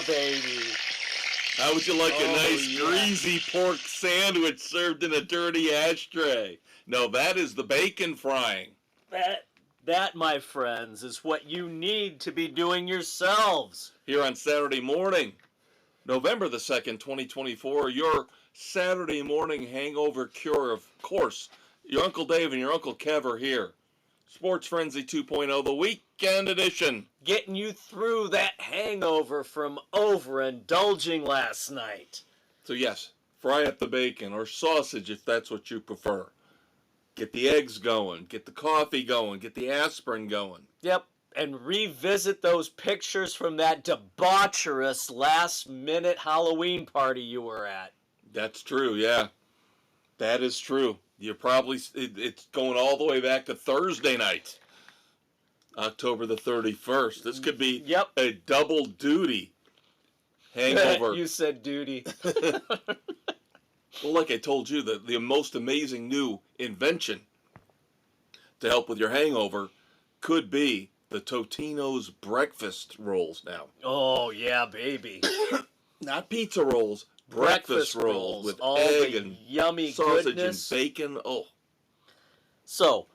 baby. How would you like a nice yeah. greasy pork sandwich served in a dirty ashtray? No, that is the bacon frying. That, my friends, is what you need to be doing yourselves. Here on Saturday morning, November the 2nd, 2024, your Saturday morning hangover cure. Of course, your Uncle Dave and your Uncle Kev are here. Sports Frenzy 2.0, the weekend edition. Getting you through that hangover from overindulging last night. So yes, fry up the bacon or sausage if that's what you prefer. Get the eggs going, get the coffee going, get the aspirin going. Yep, and revisit those pictures from that debaucherous last-minute Halloween party you were at. That's true, yeah. That is true. You're probably, it's going all the way back to Thursday night, October the 31st. This could be a double duty hangover. You said duty. Well, like I told you, the most amazing new invention to help with your hangover could be the Totino's breakfast rolls now. Oh, yeah, baby. Not pizza rolls, breakfast rolls with all egg the and yummy sausage goodness. and bacon. Oh. So,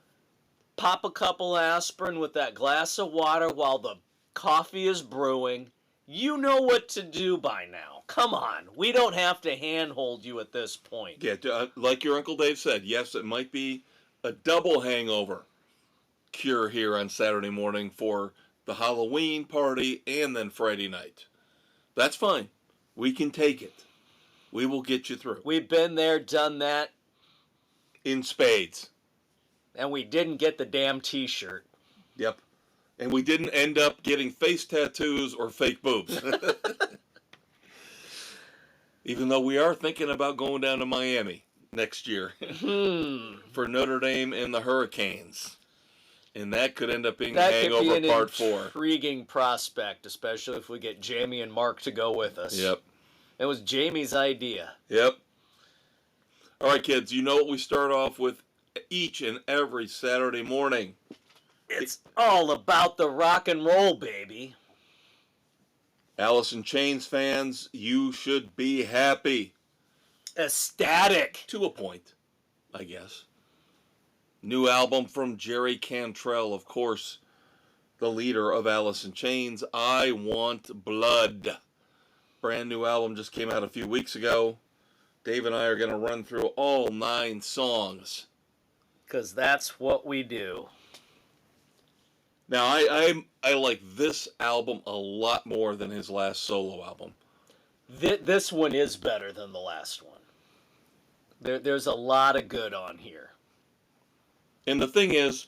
pop a couple aspirin with that glass of water while the coffee is brewing. You know what to do by now. Come on. We don't have to handhold you at this point. Yeah, like your Uncle Dave said, yes, it might be a double hangover cure here on Saturday morning for the Halloween party and then Friday night. That's fine. We can take it. We will get you through. We've been there, done that. In spades. And we didn't get the damn t-shirt. Yep. And we didn't end up getting face tattoos or fake boobs. Even though we are thinking about going down to Miami next year for Notre Dame and the Hurricanes. And that could end up being Hangover Part 4. That could be an intriguing prospect, especially if we get Jamie and Mark to go with us. Yep. It was Jamie's idea. Yep. All right, kids, you know what we start off with each and every Saturday morning. It's all about the rock and roll, baby. Alice in Chains fans, you should be happy. Ecstatic. To a point, I guess. New album from Jerry Cantrell, of course, the leader of Alice in Chains, I Want Blood. Brand new album just came out a few weeks ago. Dave and I are going to run through all 9 songs. Because that's what we do. Now, I like this album a lot more than his last solo album. This one is better than the last one. There's a lot of good on here. And the thing is,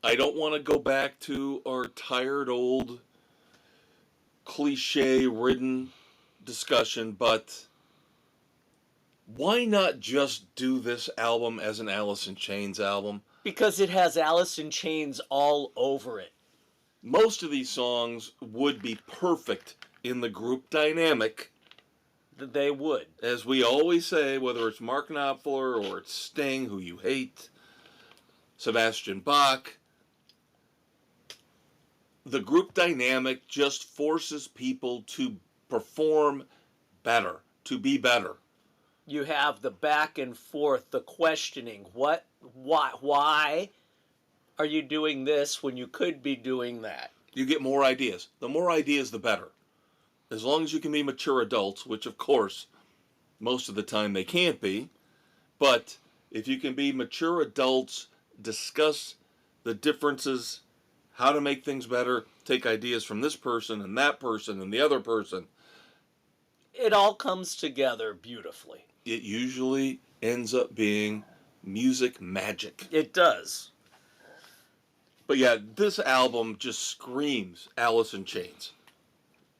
I don't want to go back to our tired old cliche-ridden discussion, but why not just do this album as an Alice in Chains album? Because it has Alice in Chains all over it. Most of these songs would be perfect in the group dynamic. They would. As we always say, whether it's Mark Knopfler or it's Sting, who you hate, Sebastian Bach, the group dynamic just forces people to perform better, to be better. You have the back and forth, the questioning. What? Why are you doing this when you could be doing that? You get more ideas. The more ideas, the better. As long as you can be mature adults, which of course, most of the time they can't be. But if you can be mature adults, discuss the differences, how to make things better, take ideas from this person and the other person. It all comes together beautifully. It usually ends up being music magic. It does. But yeah, this album just screams Alice in Chains.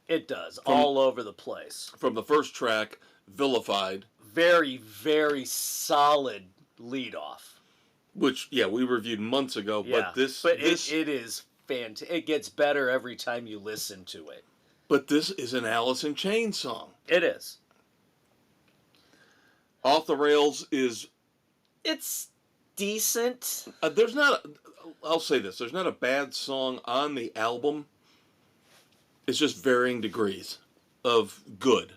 It does, all over the place. From the first track, Vilified. Very, very solid lead-off. Which, yeah, we reviewed months ago, yeah, but this... it is fantastic. It gets better every time you listen to it. But this is an Alice in Chains song. It is. Off the Rails is... It's decent. I'll say this, there's not a bad song on the album. It's just varying degrees of good.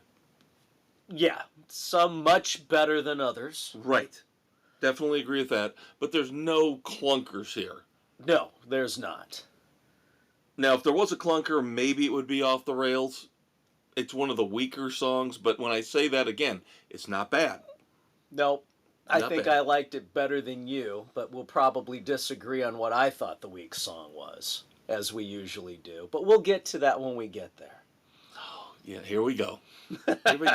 Yeah, some much better than others. Right. Definitely agree with that. But there's no clunkers here. No, there's not. Now, if there was a clunker, maybe it would be Off the Rails. It's one of the weaker songs, but when I say that again, it's not bad. Nope. I Not think bad. I liked it better than you, but we'll probably disagree on what I thought the weak song was, as we usually do. But we'll get to that when we get there. Yeah, here we go. Here we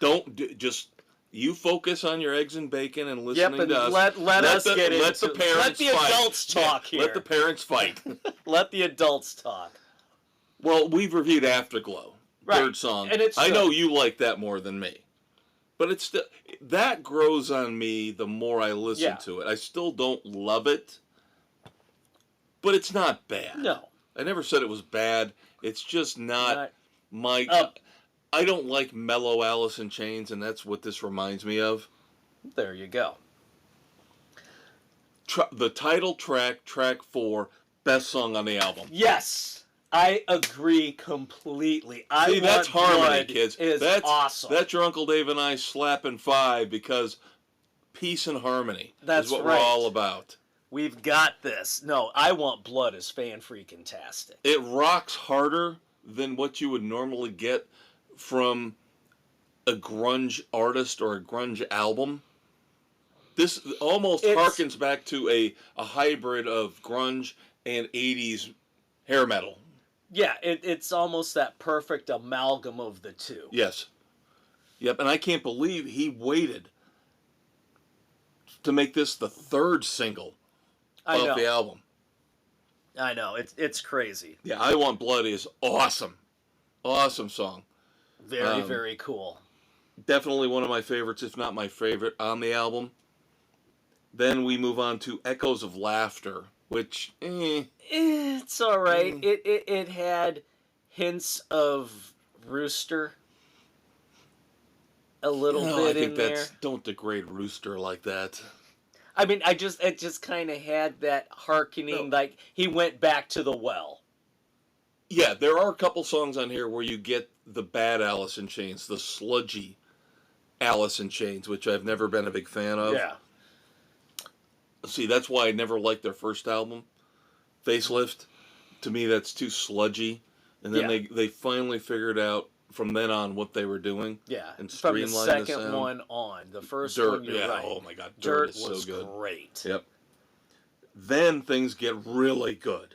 go. Just you focus on your eggs and bacon and listening and to us. let us get let into the parents let the fight. adults talk here. Let the parents fight. Let the adults talk. Well, we've reviewed Afterglow, Right. third song. And it's I good. know you like that more than me, but it's still that grows on me the more I listen to it. I still don't love it, but it's not bad. No. I never said it was bad. It's just not my. I don't like mellow Alice in Chains, and that's what this reminds me of. There you go. The title track, track 4, best song on the album. Yes, I agree completely. See, that's harmony, Blood kids. That's awesome. That's your Uncle Dave and I slapping 5 because peace and harmony That's is what right. we're all about. We've got this. No, I Want Blood is fan-freaking-tastic. It rocks harder than what you would normally get from a grunge artist or a grunge album. This almost harkens back to a hybrid of grunge and 80s hair metal. Yeah, it's almost that perfect amalgam of the two. Yes. Yep, and I can't believe he waited to make this the 3rd single off the album. I know, it's crazy. Yeah, I Want Blood is awesome. Awesome song. Very, very cool. Definitely one of my favorites, if not my favorite, on the album. Then we move on to Echoes of Laughter, which, It's all right. It had hints of Rooster a little bit in there. Don't degrade Rooster like that. I mean, it just kind of had that hearkening, like he went back to the well. Yeah, there are a couple songs on here where you get the bad Alice in Chains, the sludgy Alice in Chains, which I've never been a big fan of. Yeah. See, that's why I never liked their first album, Facelift. To me, that's too sludgy. And then they finally figured out from then on what they were doing. Yeah, and from the streamlined second one on. The first Dirt, one, you're right. Oh my God, Dirt is was so good. Great. Yep. Then things get really good.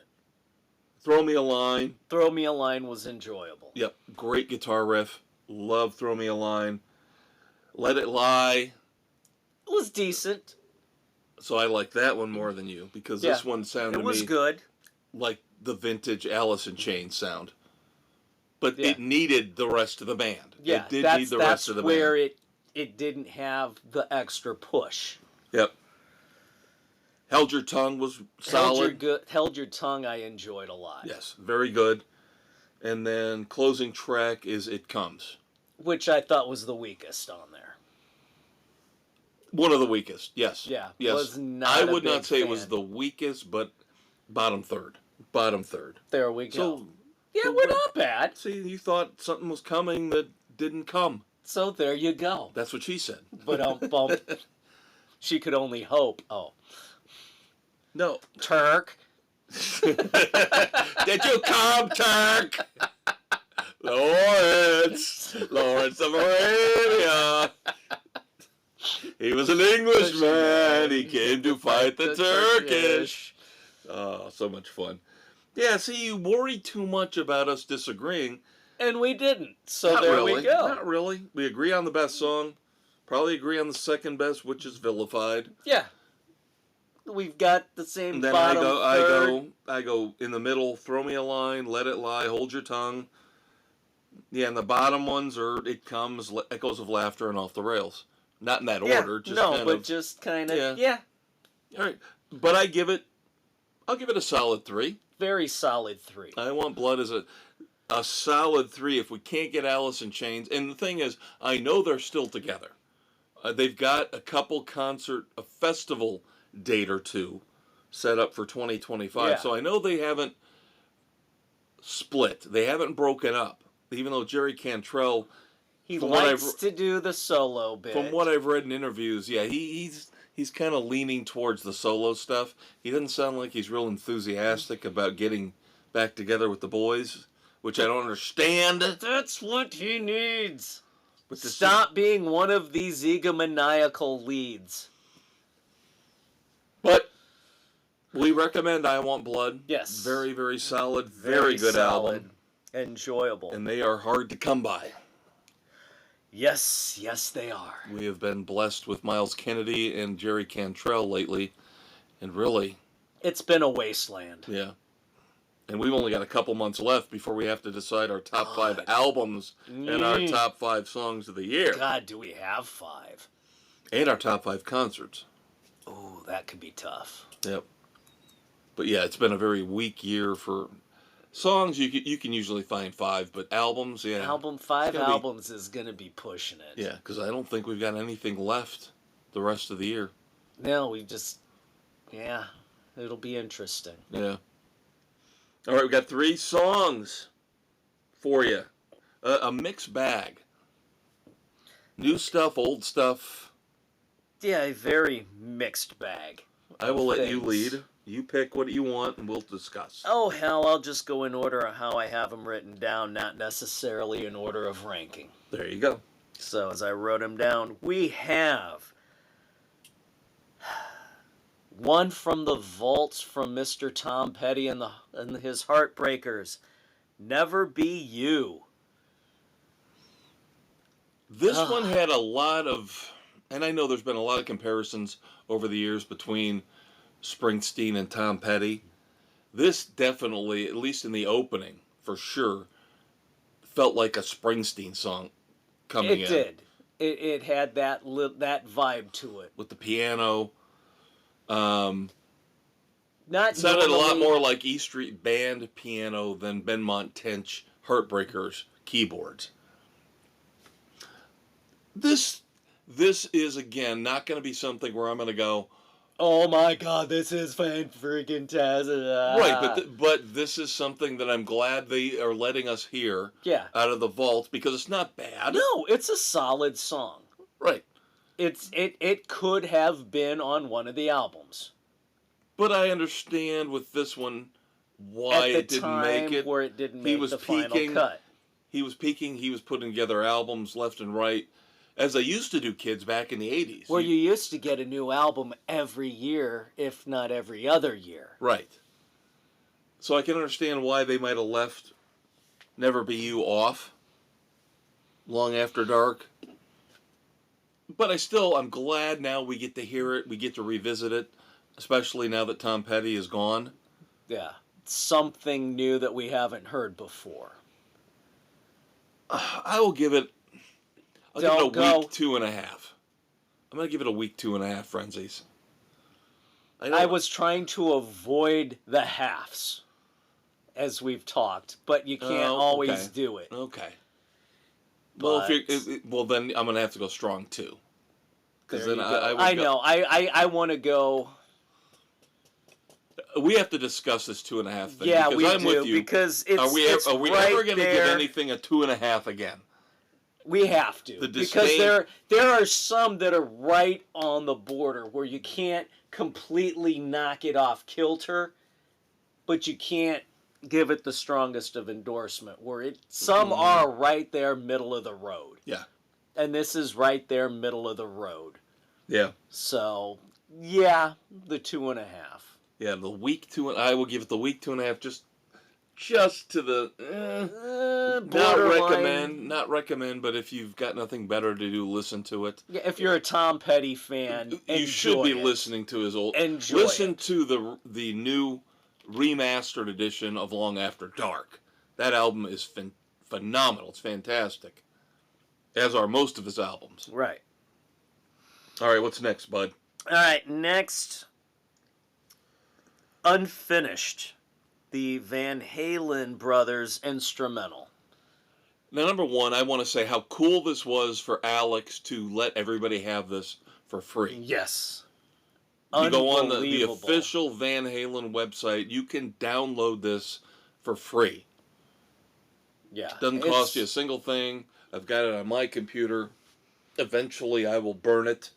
Throw Me a Line. Throw Me a Line was enjoyable. Yep, great guitar riff. Love Throw Me a Line. Let It Lie. It was decent. So I like that one more than you because this one sounded it was good. Like the vintage Alice in Chains sound. But it needed the rest of the band. Yeah, it did need the rest of the band. That's where it didn't have the extra push. Yep. Held Your Tongue was solid. Held Your Tongue I enjoyed a lot. Yes, very good. And then closing track is It Comes. Which I thought was the weakest on there. One of the weakest, yes. Yeah, yes. was not I a would big not say it fan. was the weakest, but bottom third. Bottom third. There we go. So, yeah, we're not bad. See, you thought something was coming that didn't come. So there you go. That's what she said. But she could only hope. Oh. No. Turk. Did you come, Turk? Lawrence of Arabia. He was an Englishman. He came to fight the Turkish. Oh, so much fun. Yeah, see, you worry too much about us disagreeing. And we didn't. So Not there really. we go. Not really. We agree on the best song. Probably agree on the second best, which is Vilified. Yeah. We've got the same And then bottom third. I go in the middle, Throw Me a Line, Let It Lie, Hold Your Tongue. Yeah, and the bottom ones are It Comes, Echoes of Laughter, and Off the Rails. Not in that order. Just just kind of, yeah. All right, but I'll give it a solid 3. Very solid 3. I Want Blood is a solid 3 if we can't get Alice in Chains. And the thing is, I know they're still together. They've got a festival date or two set up for 2025. Yeah. So I know they haven't split. They haven't broken up, even though Jerry Cantrell, He from what likes to do the solo bit. from what I've read in interviews, yeah, he's kind of leaning towards the solo stuff. He doesn't sound like he's real enthusiastic about getting back together with the boys, which I don't understand. That's what he needs. But Stop being one of these egomaniacal leads. But we recommend I Want Blood. Yes. Very, very solid. Very good solid, album. Enjoyable. And they are hard to come by. Yes, they are. We have been blessed with Miles Kennedy and Jerry Cantrell lately. And really... It's been a wasteland. Yeah. And we've only got a couple months left before we have to decide our top 5 albums and our top 5 songs of the year. God, do we have 5? And our top 5 concerts. Ooh, that could be tough. Yep. But yeah, it's been a very weak year for songs. You can usually find 5, but albums, yeah. 5 albums is going to be pushing it. Yeah, because I don't think we've got anything left the rest of the year. No, yeah, it'll be interesting. Yeah. All right, we got 3 songs for you. A mixed bag. New stuff, old stuff. Yeah, a very mixed bag. I will let you lead. You pick what you want, and we'll discuss. Oh, hell, I'll just go in order of how I have them written down, not necessarily in order of ranking. There you go. So, as I wrote them down, we have one from the vaults from Mr. Tom Petty and his Heartbreakers, Never Be You. This one had a lot of, and I know there's been a lot of comparisons over the years between Springsteen and Tom Petty. This definitely, at least in the opening, for sure, felt like a Springsteen song coming in. It did. It had that vibe to it. With the piano. Not sounded a lot more like E Street Band piano than Benmont Tench Heartbreakers keyboards. This is, again, not going to be something where I'm going to go, oh my God, this is fan-freaking-tastic. Right, but this is something that I'm glad they are letting us hear out of the vault, because it's not bad. No, it's a solid song. Right. It could have been on one of the albums. But I understand with this one why it didn't make it. Where it didn't make the final cut. He was peaking. He was putting together albums left and right, as I used to do, kids, back in the 80s. Well, you used to get a new album every year, if not every other year. Right. So I can understand why they might have left Never Be You off Long After Dark. But I'm glad now we get to hear it, we get to revisit it, especially now that Tom Petty is gone. Yeah. Something new that we haven't heard before. I will give it... I'll give it a week 2.5. I'm going to give it a week 2.5, frenzies. I was trying to avoid the halves, as we've talked, but you can't always do it. Okay. But, well, then I'm going to have to go strong, too. Because then I want to go... We have to discuss this 2.5 thing. Yeah, because I'm with you. Because it's Are we right ever going to give there. anything a 2.5 again? We have to, because there are some that are right on the border where you can't completely knock it off kilter, but you can't give it the strongest of endorsement. Some are right there, middle of the road. Yeah, and this is right there, middle of the road. Yeah. So yeah, the 2.5. Yeah, the week 2. I will give it the week 2.5. Just to the not recommend, but if you've got nothing better to do, listen to it. Yeah, if you're a Tom Petty fan, you should be listening to his old. Listen to the new remastered edition of Long After Dark. That album is phenomenal. It's fantastic, as are most of his albums. Right. All right, what's next, bud? All right, next, Unfinished. The Van Halen brothers instrumental. Now, number one, I want to say how cool this was for Alex to let everybody have this for free. Yes. You go on the official Van Halen website, you can download this for free. Yeah. Doesn't cost you a single thing. I've got it on my computer. Eventually, I will burn it.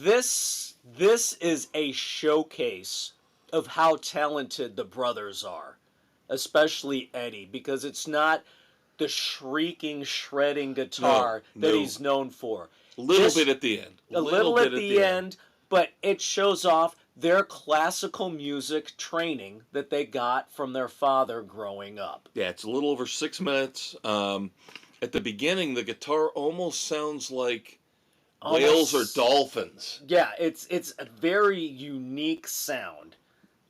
This is a showcase of how talented the brothers are, especially Eddie, because it's not the shrieking, shredding guitar that he's known for. A little bit at the end. A little at the end, but it shows off their classical music training that they got from their father growing up. Yeah, it's a little over 6 minutes. At the beginning, the guitar almost sounds like whales or dolphins. Yeah, it's a very unique sound.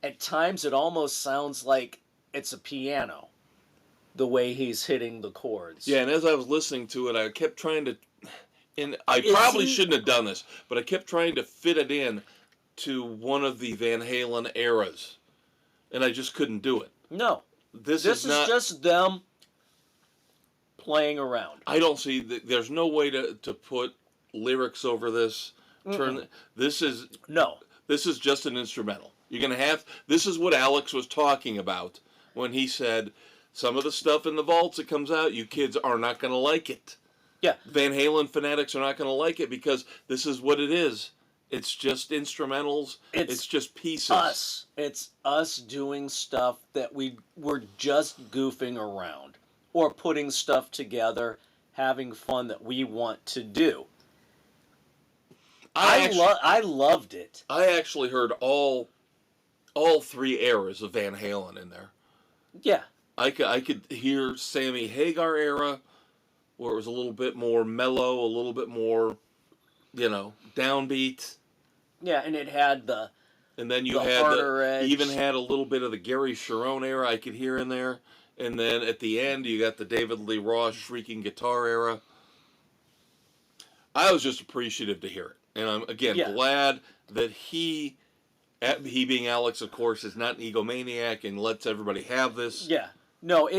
At times, it almost sounds like it's a piano, the way he's hitting the chords. Yeah, and as I was listening to it, I kept trying to, and I probably shouldn't have done this, but I kept trying to fit it in to one of the Van Halen eras, and I just couldn't do it. No, this is just them playing around. I don't see. There's no way to put lyrics over this. This is just an instrumental. You're gonna have. This is what Alex was talking about when he said some of the stuff in the vaults that comes out, you kids are not gonna like it. Yeah, Van Halen fanatics are not gonna like it because this is what it is. It's just instrumentals. It's just pieces. It's us doing stuff that we're just goofing around or putting stuff together, having fun that we want to do. I loved it. I actually heard all 3 eras of Van Halen in there. Yeah. I could hear Sammy Hagar era, where it was a little bit more mellow, a little bit more, downbeat. Yeah, and it had and then you even had a little bit of the Gary Sharon era I could hear in there. And then at the end, you got the David Lee Roth shrieking guitar era. I was just appreciative to hear it. And I'm, again, glad that he being Alex, of course, is not an egomaniac and lets everybody have this. Yeah. No,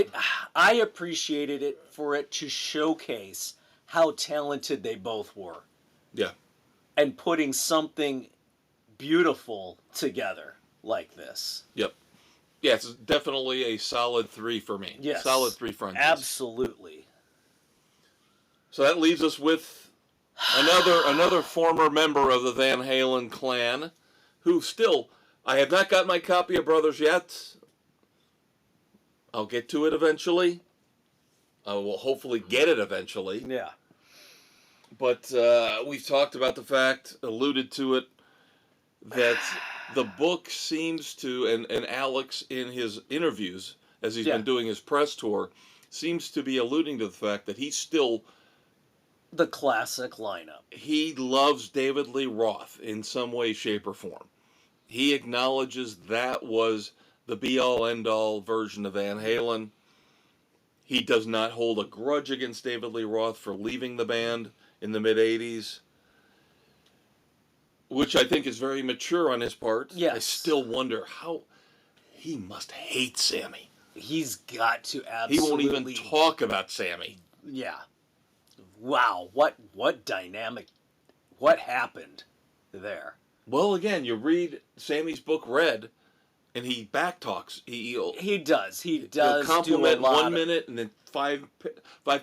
I appreciated it for it to showcase how talented they both were. Yeah. And putting something beautiful together like this. Yep. Yeah, it's definitely a solid 3 for me. Yes. Solid 3 fronts. Absolutely. So that leaves us with another former member of the Van Halen clan, who still, I have not got my copy of Brothers yet. I'll get to it eventually. I will hopefully get it eventually. Yeah. But we've talked about the fact, alluded to it, that the book seems to, and Alex in his interviews, as he's been doing his press tour, seems to be alluding to the fact that he's still the classic lineup. He loves David Lee Roth in some way, shape, or form. He acknowledges that was the be-all, end-all version of Van Halen. He does not hold a grudge against David Lee Roth for leaving the band in the mid-'80s, which I think is very mature on his part. Yes. I still wonder how he must hate Sammy. He's got to absolutely... He won't even talk about Sammy. Yeah. Wow, what dynamic, what happened there? Well, again, you read Sammy's book, Red, and he backtalks. He does. He'll compliment do a lot 1 minute, and then five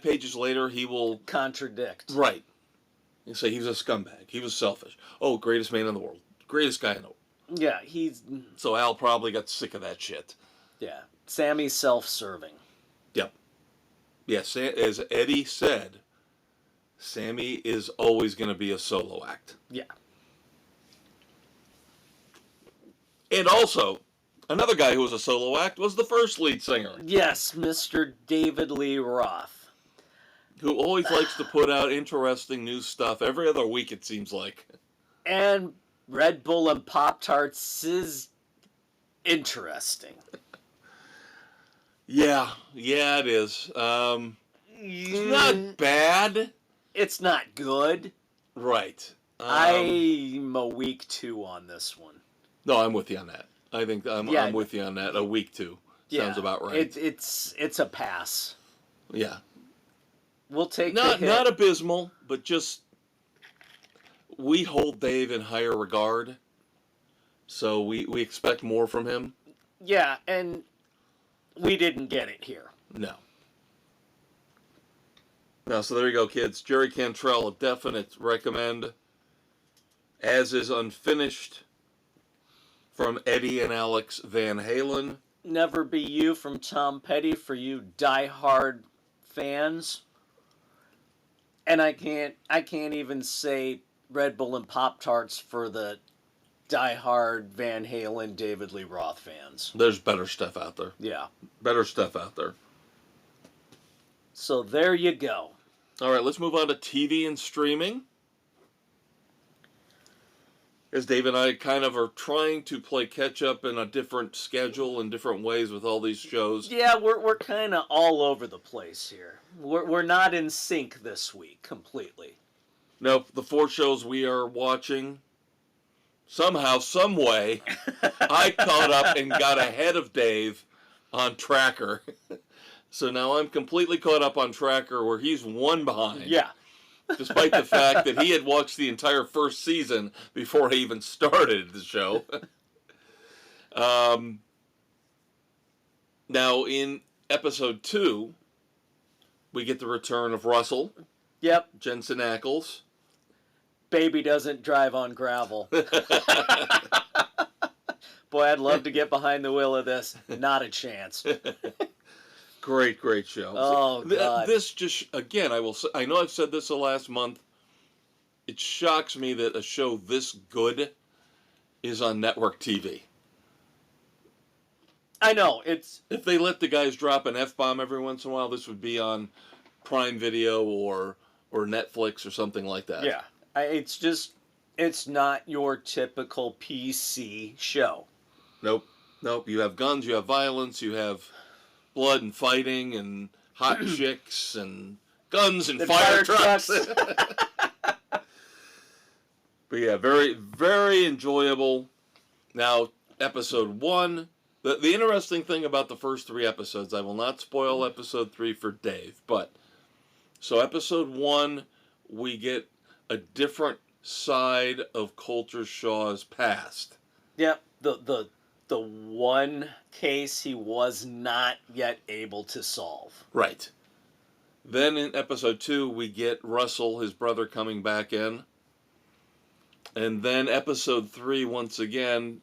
pages later, he will contradict. Right. He'll say he was a scumbag. He was selfish. Oh, greatest man in the world. Greatest guy in the world. Yeah, he's... So Al probably got sick of that shit. Yeah. Sammy's self-serving. Yep. Yes, as Eddie said, Sammy is always going to be a solo act. Yeah. And also, another guy who was a solo act was the first lead singer. Yes, Mr. David Lee Roth. Who always likes to put out interesting new stuff every other week, it seems like. And Red Bull and Pop-Tarts is interesting. Yeah, it is. It's not bad. It's not good. Right. I'm a week 2 on this one. No, I'm with you on that. I think I'm with you on that. A week 2 sounds about right. It's a pass. Yeah. We'll take not abysmal, but just we hold Dave in higher regard, so we expect more from him. Yeah, and we didn't get it here. No. No, so there you go, kids. Jerry Cantrell, a definite recommend. As is Unfinished from Eddie and Alex Van Halen. Never Be You from Tom Petty for you die-hard fans. And I can't even say Red Bull and Pop-Tarts for the die-hard Van Halen, David Lee Roth fans. There's better stuff out there. Yeah. Better stuff out there. So there you go. All right, let's move on to TV and streaming. As Dave and I kind of are trying to play catch-up in a different schedule in different ways with all these shows. Yeah, we're kind of all over the place here. We're not in sync this week completely. Now, the 4 shows we are watching, somehow, some way, I caught up and got ahead of Dave on Tracker. So now I'm completely caught up on Tracker where he's 1 behind. Yeah. Despite the fact that he had watched the entire first season before he even started the show. Now, in episode 2, we get the return of Russell. Yep. Jensen Ackles. Baby doesn't drive on gravel. Boy, I'd love to get behind the wheel of this. Not a chance. Great, great show. Oh, God. This just, again, I know I've said this the last month. It shocks me that a show this good is on network TV. I know, If they let the guys drop an F-bomb every once in a while, this would be on Prime Video or Netflix or something like that. Yeah. It's not your typical PC show. Nope. You have guns, you have violence, you have blood and fighting and hot chicks and guns and fire trucks. But yeah, very, very enjoyable. Now, episode 1. The interesting thing about the first 3 episodes, I will not spoil episode 3 for Dave, but so episode 1, we get a different side of Coulter Shaw's past. Yep, the one case he was not yet able to solve. Right. Then in episode 2, we get Russell, his brother, coming back in. And then episode 3, once again,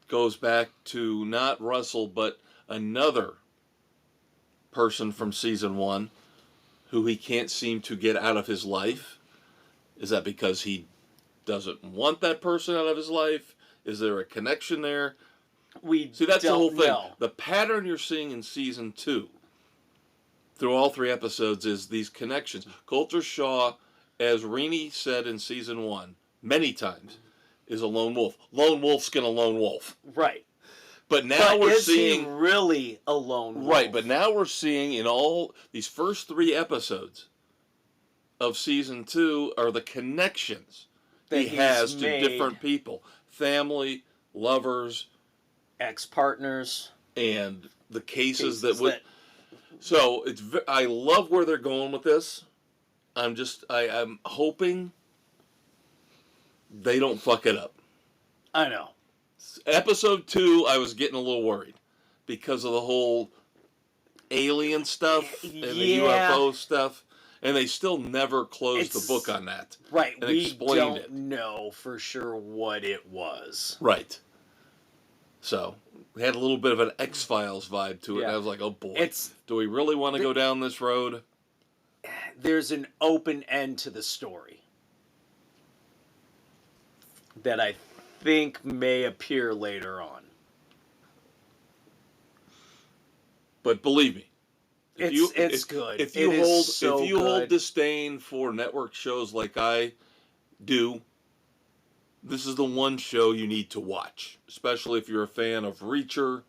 goes back to not Russell, but another person from season 1 who he can't seem to get out of his life. Is that because he doesn't want that person out of his life? Is there a connection there? See, that's the whole thing. Know. The pattern you're seeing in season 2 through all 3 episodes is these connections. Coulter Shaw, as Renee said in season 1, many times, is a lone wolf. Lone wolf's gonna lone wolf. Right. But now we're seeing... Is he really a lone wolf? Right, but now we're seeing in all these first 3 episodes of season 2 are the connections that he has to different people. Family, lovers, ex-partners, and the cases that would... So, I love where they're going with this. I'm hoping they don't fuck it up. I know. Episode 2, I was getting a little worried because of the whole alien stuff and the UFO stuff, and they still never closed the book on that. Right, and we explained don't know for sure what it was. Right. So, we had a little bit of an X-Files vibe to it, and I was like, oh boy, do we really want to go down this road? There's an open end to the story that I think may appear later on. But believe me, it's good. If you hold disdain for network shows like I do, this is the one show you need to watch, especially if you're a fan of Reacher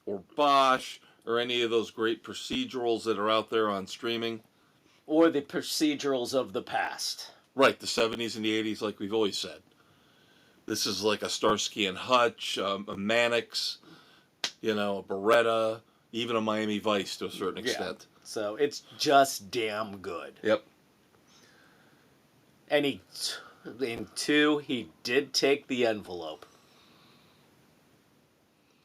or Bosch or any of those great procedurals that are out there on streaming. Or the procedurals of the past. Right, the 70s and the 80s, like we've always said. This is like a Starsky and Hutch, a Mannix, a Beretta, even a Miami Vice to a certain extent. So it's just damn good. Yep. And in 2, he did take the envelope.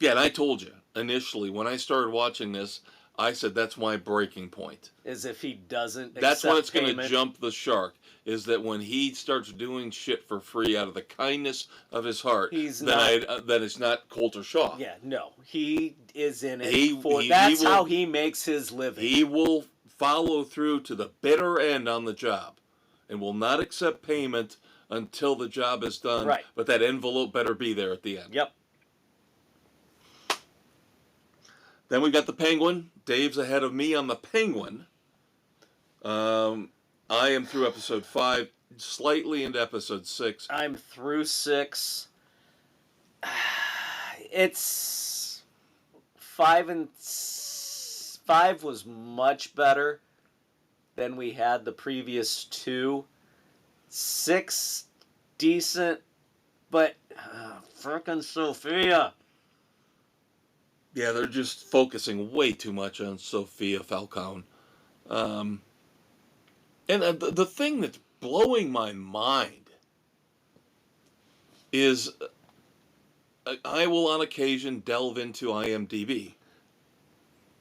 Yeah, and I told you, initially, when I started watching this, I said that's my breaking point. Is if he doesn't That's when it's going to jump the shark. Is that when he starts doing shit for free out of the kindness of his heart? Then it's not Coulter Shaw. Yeah, no, he is in it that's how he makes his living. He will follow through to the bitter end on the job, and will not accept payment until the job is done. Right. But that envelope better be there at the end. Yep. Then we got the Penguin. Dave's ahead of me on the Penguin. I am through episode 5, slightly into episode 6. I'm through 6. It's 5 was much better than we had the previous 2. 6 decent, but frickin' Sophia. Yeah, they're just focusing way too much on Sophia Falcone. And the thing that's blowing my mind is I will on occasion delve into IMDb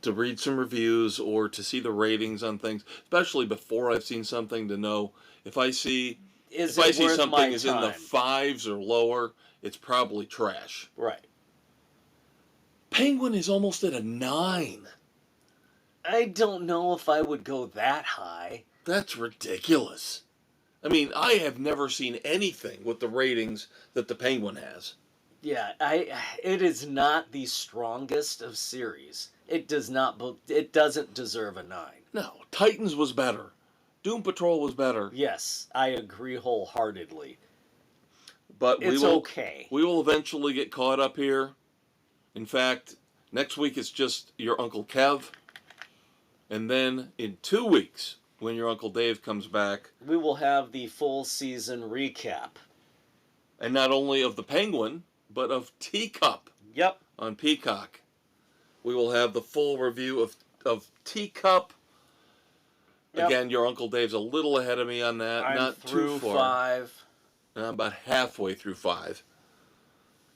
to read some reviews or to see the ratings on things, especially before I've seen something, to know if I see something is in the 5s or lower, it's probably trash. Right. Penguin is almost at a 9. I don't know if I would go that high. That's ridiculous. I mean, I have never seen anything with the ratings that the Penguin has. Yeah, it is not the strongest of series. It doesn't deserve a 9. No, Titans was better. Doom Patrol was better. Yes, I agree wholeheartedly. But it's okay. We will eventually get caught up here. In fact, next week it's just your Uncle Kev. And then in 2 weeks, when your Uncle Dave comes back, we will have the full season recap. And not only of the Penguin, but of Teacup. Yep. On Peacock. We will have the full review of Teacup. Yep. Again, your Uncle Dave's a little ahead of me on that. I'm not through too far. 5. I'm about halfway through 5.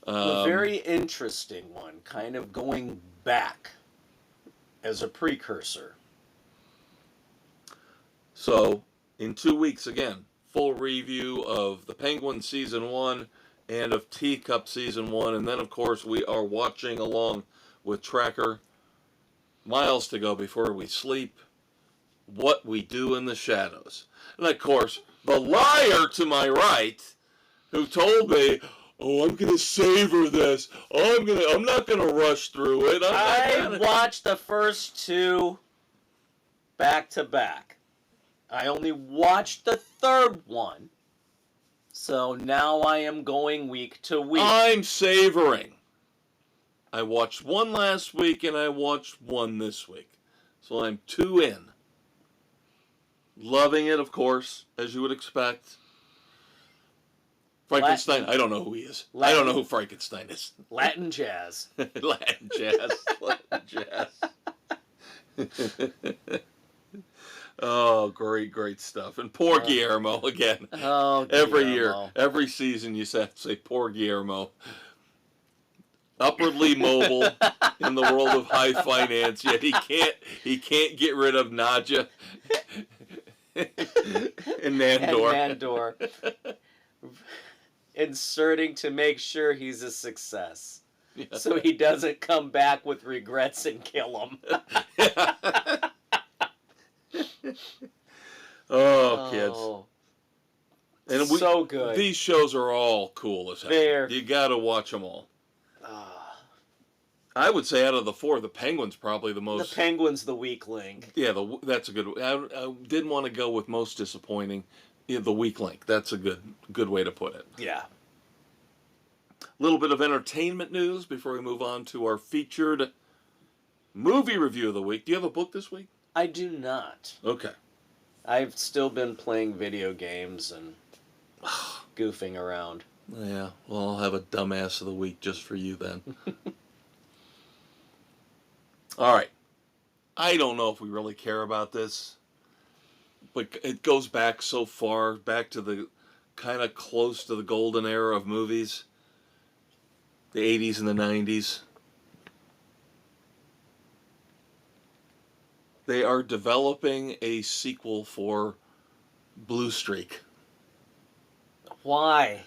A very interesting one, kind of going back as a precursor. So, in 2 weeks, again, full review of The Penguin Season 1 and of Teacup Season 1. And then, of course, we are watching along with Tracker, miles to go before we sleep, What We Do in the Shadows. And, of course, the liar to my right, who told me, oh, I'm going to savor this. I'm not going to rush through it. I watched the first 2 back to back. I only watched the 3rd one. So now I am going week to week. I'm savoring. I watched 1 last week and I watched 1 this week. So I'm 2 in. Loving it, of course, as you would expect. Frankenstein, I don't know who he is. I don't know who Frankenstein is. Latin jazz. Latin jazz. Latin jazz. Oh, great stuff. And poor Guillermo again. Oh, every year, every season you have to say poor Guillermo. Upwardly mobile in the world of high finance, yet he can't get rid of Nadja and Nandor. Inserting to make sure he's a success. Yeah. So he doesn't come back with regrets and kill him. Kids. And so good. These shows are all cool as hell. You gotta watch them all. I would say out of the 4, the Penguin's probably the most... The Penguin's the weak link. Yeah, that's a good... I didn't want to go with most disappointing. Yeah, the weak link. That's a good way to put it. Yeah. A little bit of entertainment news before we move on to our featured movie review of the week. Do you have a book this week? I do not. Okay. I've still been playing video games and goofing around. Yeah, well, I'll have a dumbass of the week just for you then. All right. I don't know if we really care about this, but it goes back so far, back to the kind of close to the golden era of movies, the 80s and the 90s. They are developing a sequel for Blue Streak. Why?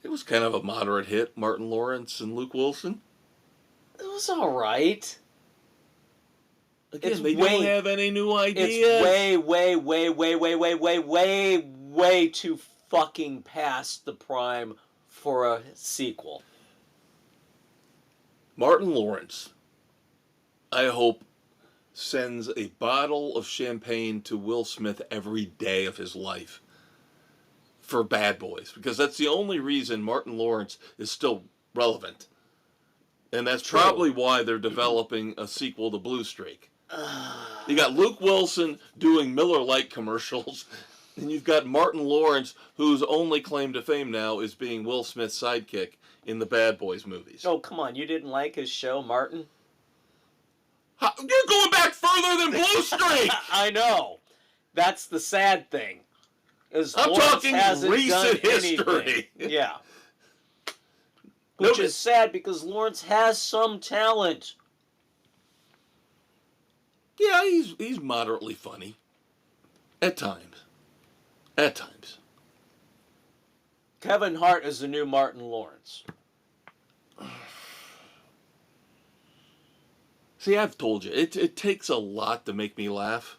It was kind of a moderate hit. Martin Lawrence and Luke Wilson. It was all right. Again, they don't have any new ideas. It's way too fucking past the prime for a sequel. Martin Lawrence, I hope, sends a bottle of champagne to Will Smith every day of his life for Bad Boys, because that's the only reason Martin Lawrence is still relevant. And that's True. probably why they're developing a sequel to Blue Streak. You got Luke Wilson doing Miller Lite commercials, and you've got Martin Lawrence, whose only claim to fame now is being Will Smith's sidekick in the Bad Boys movies. Oh, come on. You didn't like his show, Martin? You're going back further than Blue Streak! I know. That's the sad thing. I'm Lawrence talking hasn't recent done history. anything. Yeah. Which is sad because Lawrence has some talent. Yeah, he's moderately funny. At times. At times. Kevin Hart is the new Martin Lawrence. See, I've told you, it takes a lot to make me laugh.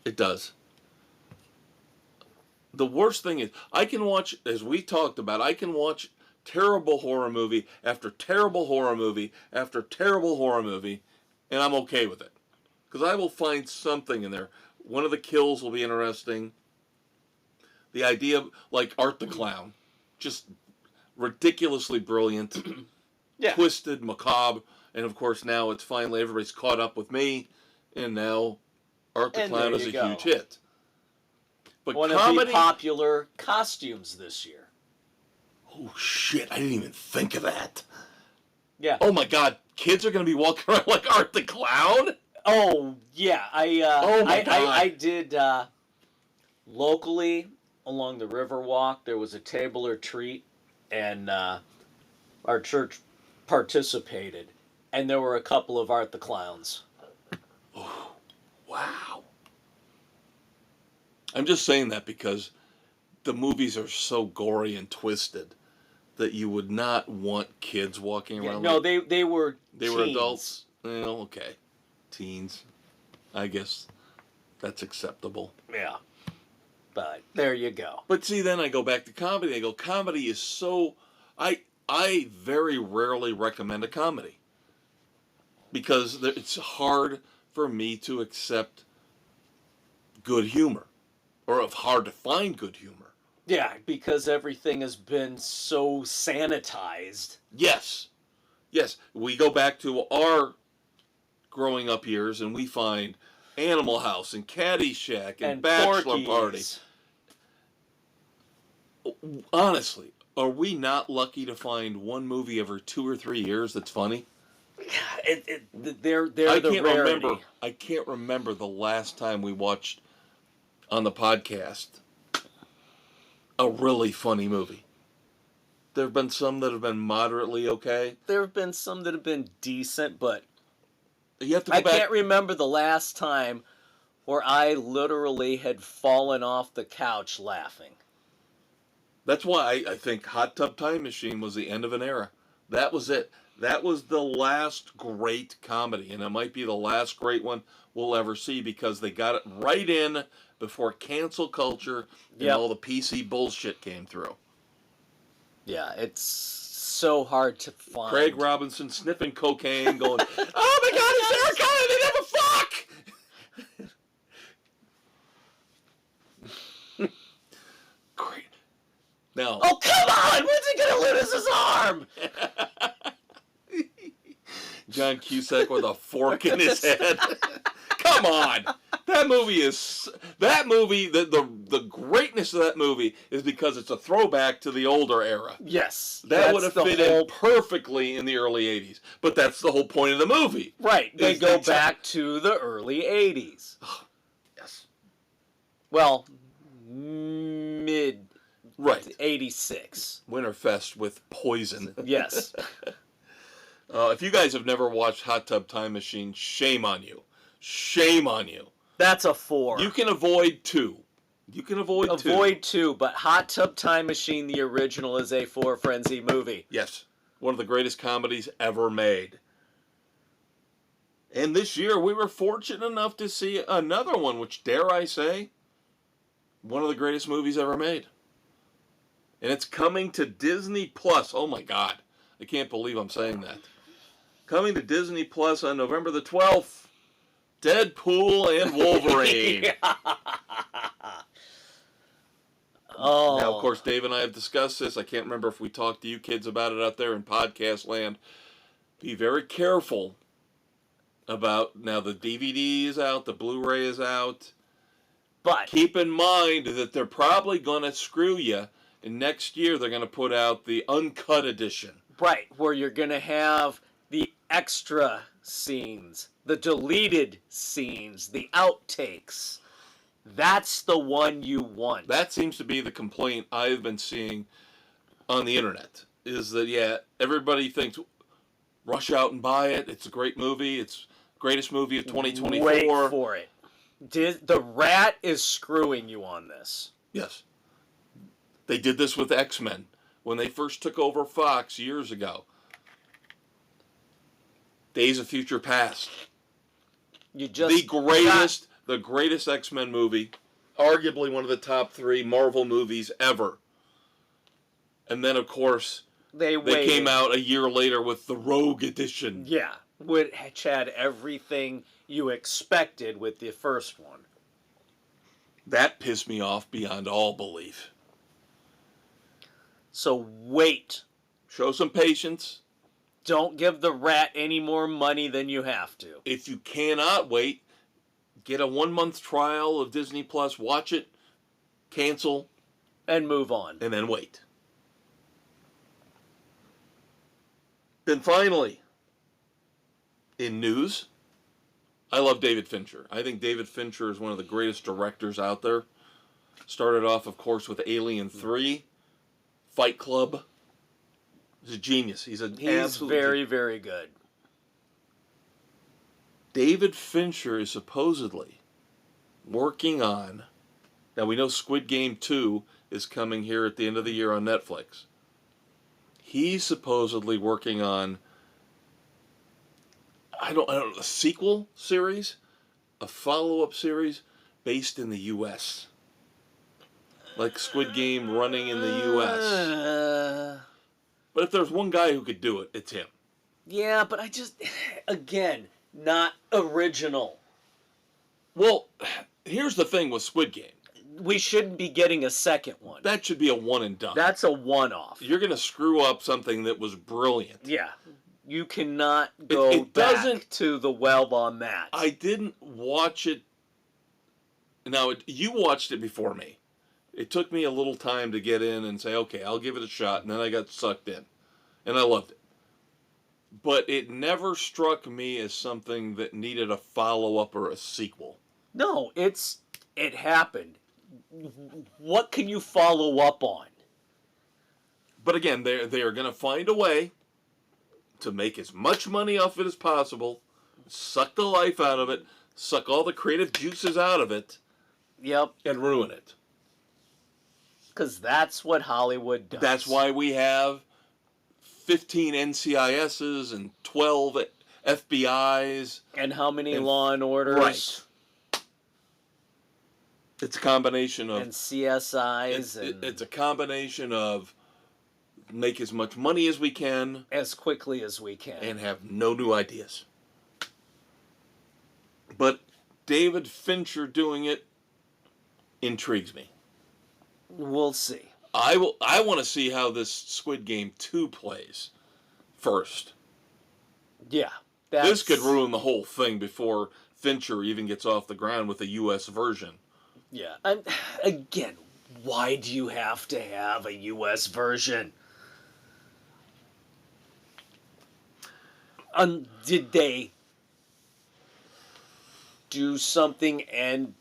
It does. The worst thing is, I can watch, as we talked about, I can watch terrible horror movie after terrible horror movie after terrible horror movie, and I'm okay with it. Because I will find something in there. One of the kills will be interesting. The idea of, like, Art the Clown, just ridiculously brilliant, Yeah. twisted, macabre, and of course now it's finally everybody's caught up with me, and now Art the And Clown there is you a go. huge hit. But One of comedy, the popular costumes this year. oh shit, I didn't even think of that. Yeah. Oh my god, kids are going to be walking around like Art the Clown? Oh, yeah. Oh my God. I did locally along the Riverwalk. There was a table or treat, and our church participated, and there were a couple of Art the Clowns. Oh, wow. I'm just saying that because the movies are so gory and twisted that you would not want kids walking Yeah, around. no, like, they were they were teens. adults. Well, okay. Teens. I guess that's acceptable. Yeah. But there you go. But see, then I go back to comedy. I go, comedy is so... I very rarely recommend a comedy. Because it's hard for me to accept good humor. Or hard to find good humor. Yeah, because everything has been so sanitized. Yes. Yes. We go back to our growing up years and we find Animal House and Caddyshack and Bachelor Party. Honestly, are we not lucky to find one movie every 2 or 3 years that's funny? They're the rarity. I can't remember the last time we watched on the podcast a really funny movie. There have been some that have been moderately okay. There have been some that have been decent, but You have to go I back. can't remember the last time where I literally had fallen off the couch laughing. That's why I think Hot Tub Time Machine was the end of an era. That was it. That was the last great comedy, and it might be the last great one we'll ever see because they got it right in before cancel culture and all the PC bullshit came through. Yeah, it's so hard to find. Craig Robinson sniffing cocaine, going, "Oh my God, it's Eric Carter, they never fuck!" Great. Now, Oh, come on! When's he gonna lose his arm? John Cusack with a fork in his head. Come on. That movie, the greatness of that movie is because it's a throwback to the older era. Yes. That would have fit in perfectly in the early 80s. But that's the whole point of the movie. Right. They go back to the early 80s. Yes. Well, mid Right. 86. Winterfest with poison. Yes. If you guys have never watched Hot Tub Time Machine, shame on you. shame on you. That's a 4. You can avoid 2. You can avoid 2. Avoid 2, but Hot Tub Time Machine, the original, is a 4 Frenzy movie. Yes. One of the greatest comedies ever made. And this year we were fortunate enough to see another one, which, dare I say, one of the greatest movies ever made. And it's coming to Disney Plus. Oh my God. I can't believe I'm saying that. Coming to Disney Plus on November the 12th. Deadpool and Wolverine. Oh. Now, of course, Dave and I have discussed this. I can't remember if we talked to you kids about it out there in podcast land. Be very careful about, now the DVD is out, the Blu-ray is out. But keep in mind that they're probably going to screw you. And next year they're going to put out the uncut edition. Right, where you're going to have the extra scenes, the deleted scenes, the outtakes. That's the one you want. That seems to be the complaint I've been seeing on the internet. Is that, yeah, everybody thinks, rush out and buy it. It's a great movie. It's the greatest movie of 2024. Wait for it. The Rat is screwing you on this. Yes. They did this with X-Men when they first took over Fox years ago. Days of Future Past. You just The greatest X-Men movie, arguably one of the top 3 Marvel movies ever. And then, of course, they came out a year later with the Rogue Edition. Yeah, which had everything you expected with the first one. That pissed me off beyond all belief. So wait. Show some patience. Don't give the Rat any more money than you have to. If you cannot wait, get a 1-month trial of Disney Plus, watch it, cancel, and move on. And then wait. Then finally, in news, I love David Fincher. I think David Fincher is one of the greatest directors out there. Started off, of course, with Alien 3, Fight Club. He's a genius. He's very, very good. David Fincher is supposedly working on, now we know Squid Game 2 is coming here at the end of the year on Netflix. He's supposedly working on, I don't know, a sequel series, a follow-up series based in the U.S. Like Squid Game running in the U.S. But if there's one guy who could do it, it's him. Yeah, but I just, again, not original. Well, here's the thing with Squid Game. We shouldn't be getting a second one. That should be a one and done. That's a one-off. You're going to screw up something that was brilliant. Yeah. You cannot go back to the well on that. I didn't watch it. Now, you watched it before me. It took me a little time to get in and say, okay, I'll give it a shot. And then I got sucked in. And I loved it. But it never struck me as something that needed a follow-up or a sequel. No, it happened. What can you follow up on? But again, they are going to find a way to make as much money off it as possible, suck the life out of it, suck all the creative juices out of it, yep, and ruin it. Because that's what Hollywood does. That's why we have 15 NCISs and 12 FBIs. And how many Law and Orders? Right. It's a combination of... And CSIs. It's a combination of make as much money as we can. As quickly as we can. And have no new ideas. But David Fincher doing it intrigues me. We'll see. I want to see how this Squid Game 2 plays first. Yeah. This could ruin the whole thing before Fincher even gets off the ground with a U.S. version. Yeah. And again, why do you have to have a U.S. version? Did they do something and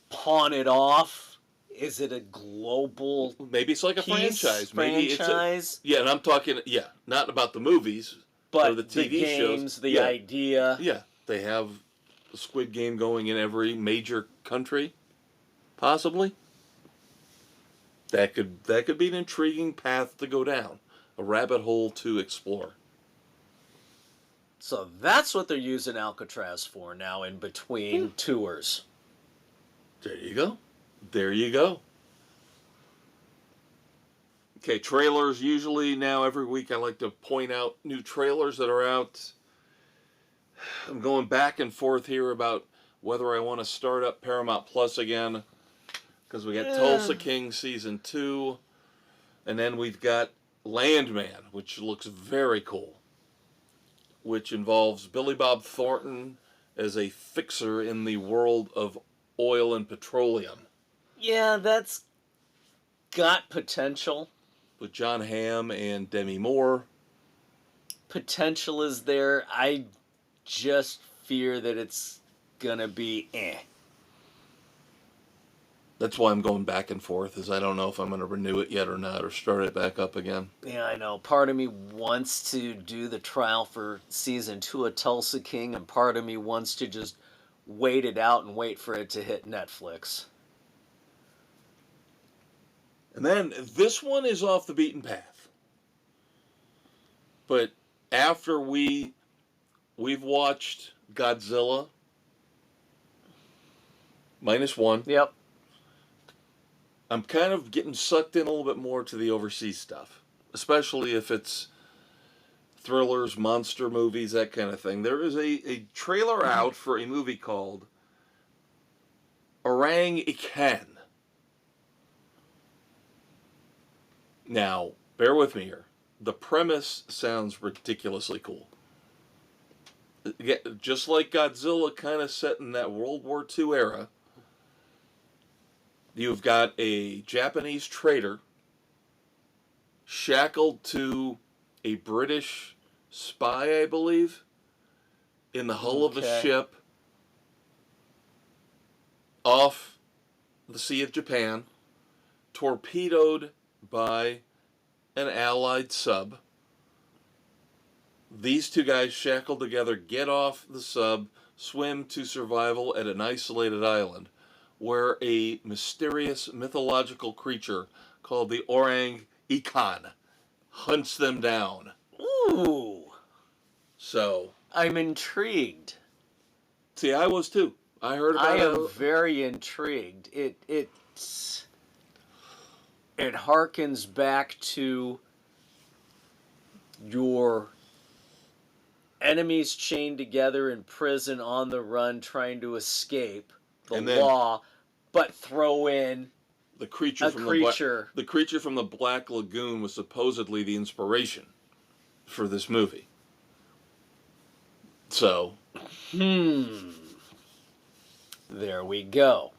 pawn it off? Is it a global? Maybe it's like a franchise. Maybe it's and I'm talking not about the movies, but or the TV games, shows. the idea. Yeah, they have the Squid Game going in every major country, possibly. That could be an intriguing path to go down, a rabbit hole to explore. So that's what they're using Alcatraz for now in between tours. There you go. There you go. Okay, trailers. Usually now every week I like to point out new trailers that are out. I'm going back and forth here about whether I want to start up Paramount Plus again, because we got Tulsa King Season 2, and then we've got Landman, which looks very cool, which involves Billy Bob Thornton as a fixer in the world of oil and petroleum. Yeah, that's got potential. With John Hamm and Demi Moore. Potential is there. I just fear that it's gonna be That's why I'm going back and forth, is I don't know if I'm going to renew it yet or not, or start it back up again. Yeah, I know. Part of me wants to do the trial for Season 2 of Tulsa King, and part of me wants to just wait it out and wait for it to hit Netflix. And then this one is off the beaten path. But after we've watched Godzilla -1. Yep. I'm kind of getting sucked in a little bit more to the overseas stuff, especially if it's thrillers, monster movies, that kind of thing. There is a trailer out for a movie called Orang-Ikan. Now, bear with me here. The premise sounds ridiculously cool. Just like Godzilla, kind of set in that World War II era. You've got a Japanese trader shackled to a British spy, I believe, in the hull of a ship off the Sea of Japan, torpedoed by an Allied sub. These two guys shackled together get off the sub, swim to survival at an isolated island, where a mysterious mythological creature called the Orang-Ikan hunts them down. Ooh. So I'm intrigued. See, I was too. I heard about it. I am very intrigued. It harkens back to your enemies chained together in prison on the run trying to escape the law, but throw in the creature a from creature. The creature from the Black Lagoon was supposedly the inspiration for this movie. So, there we go.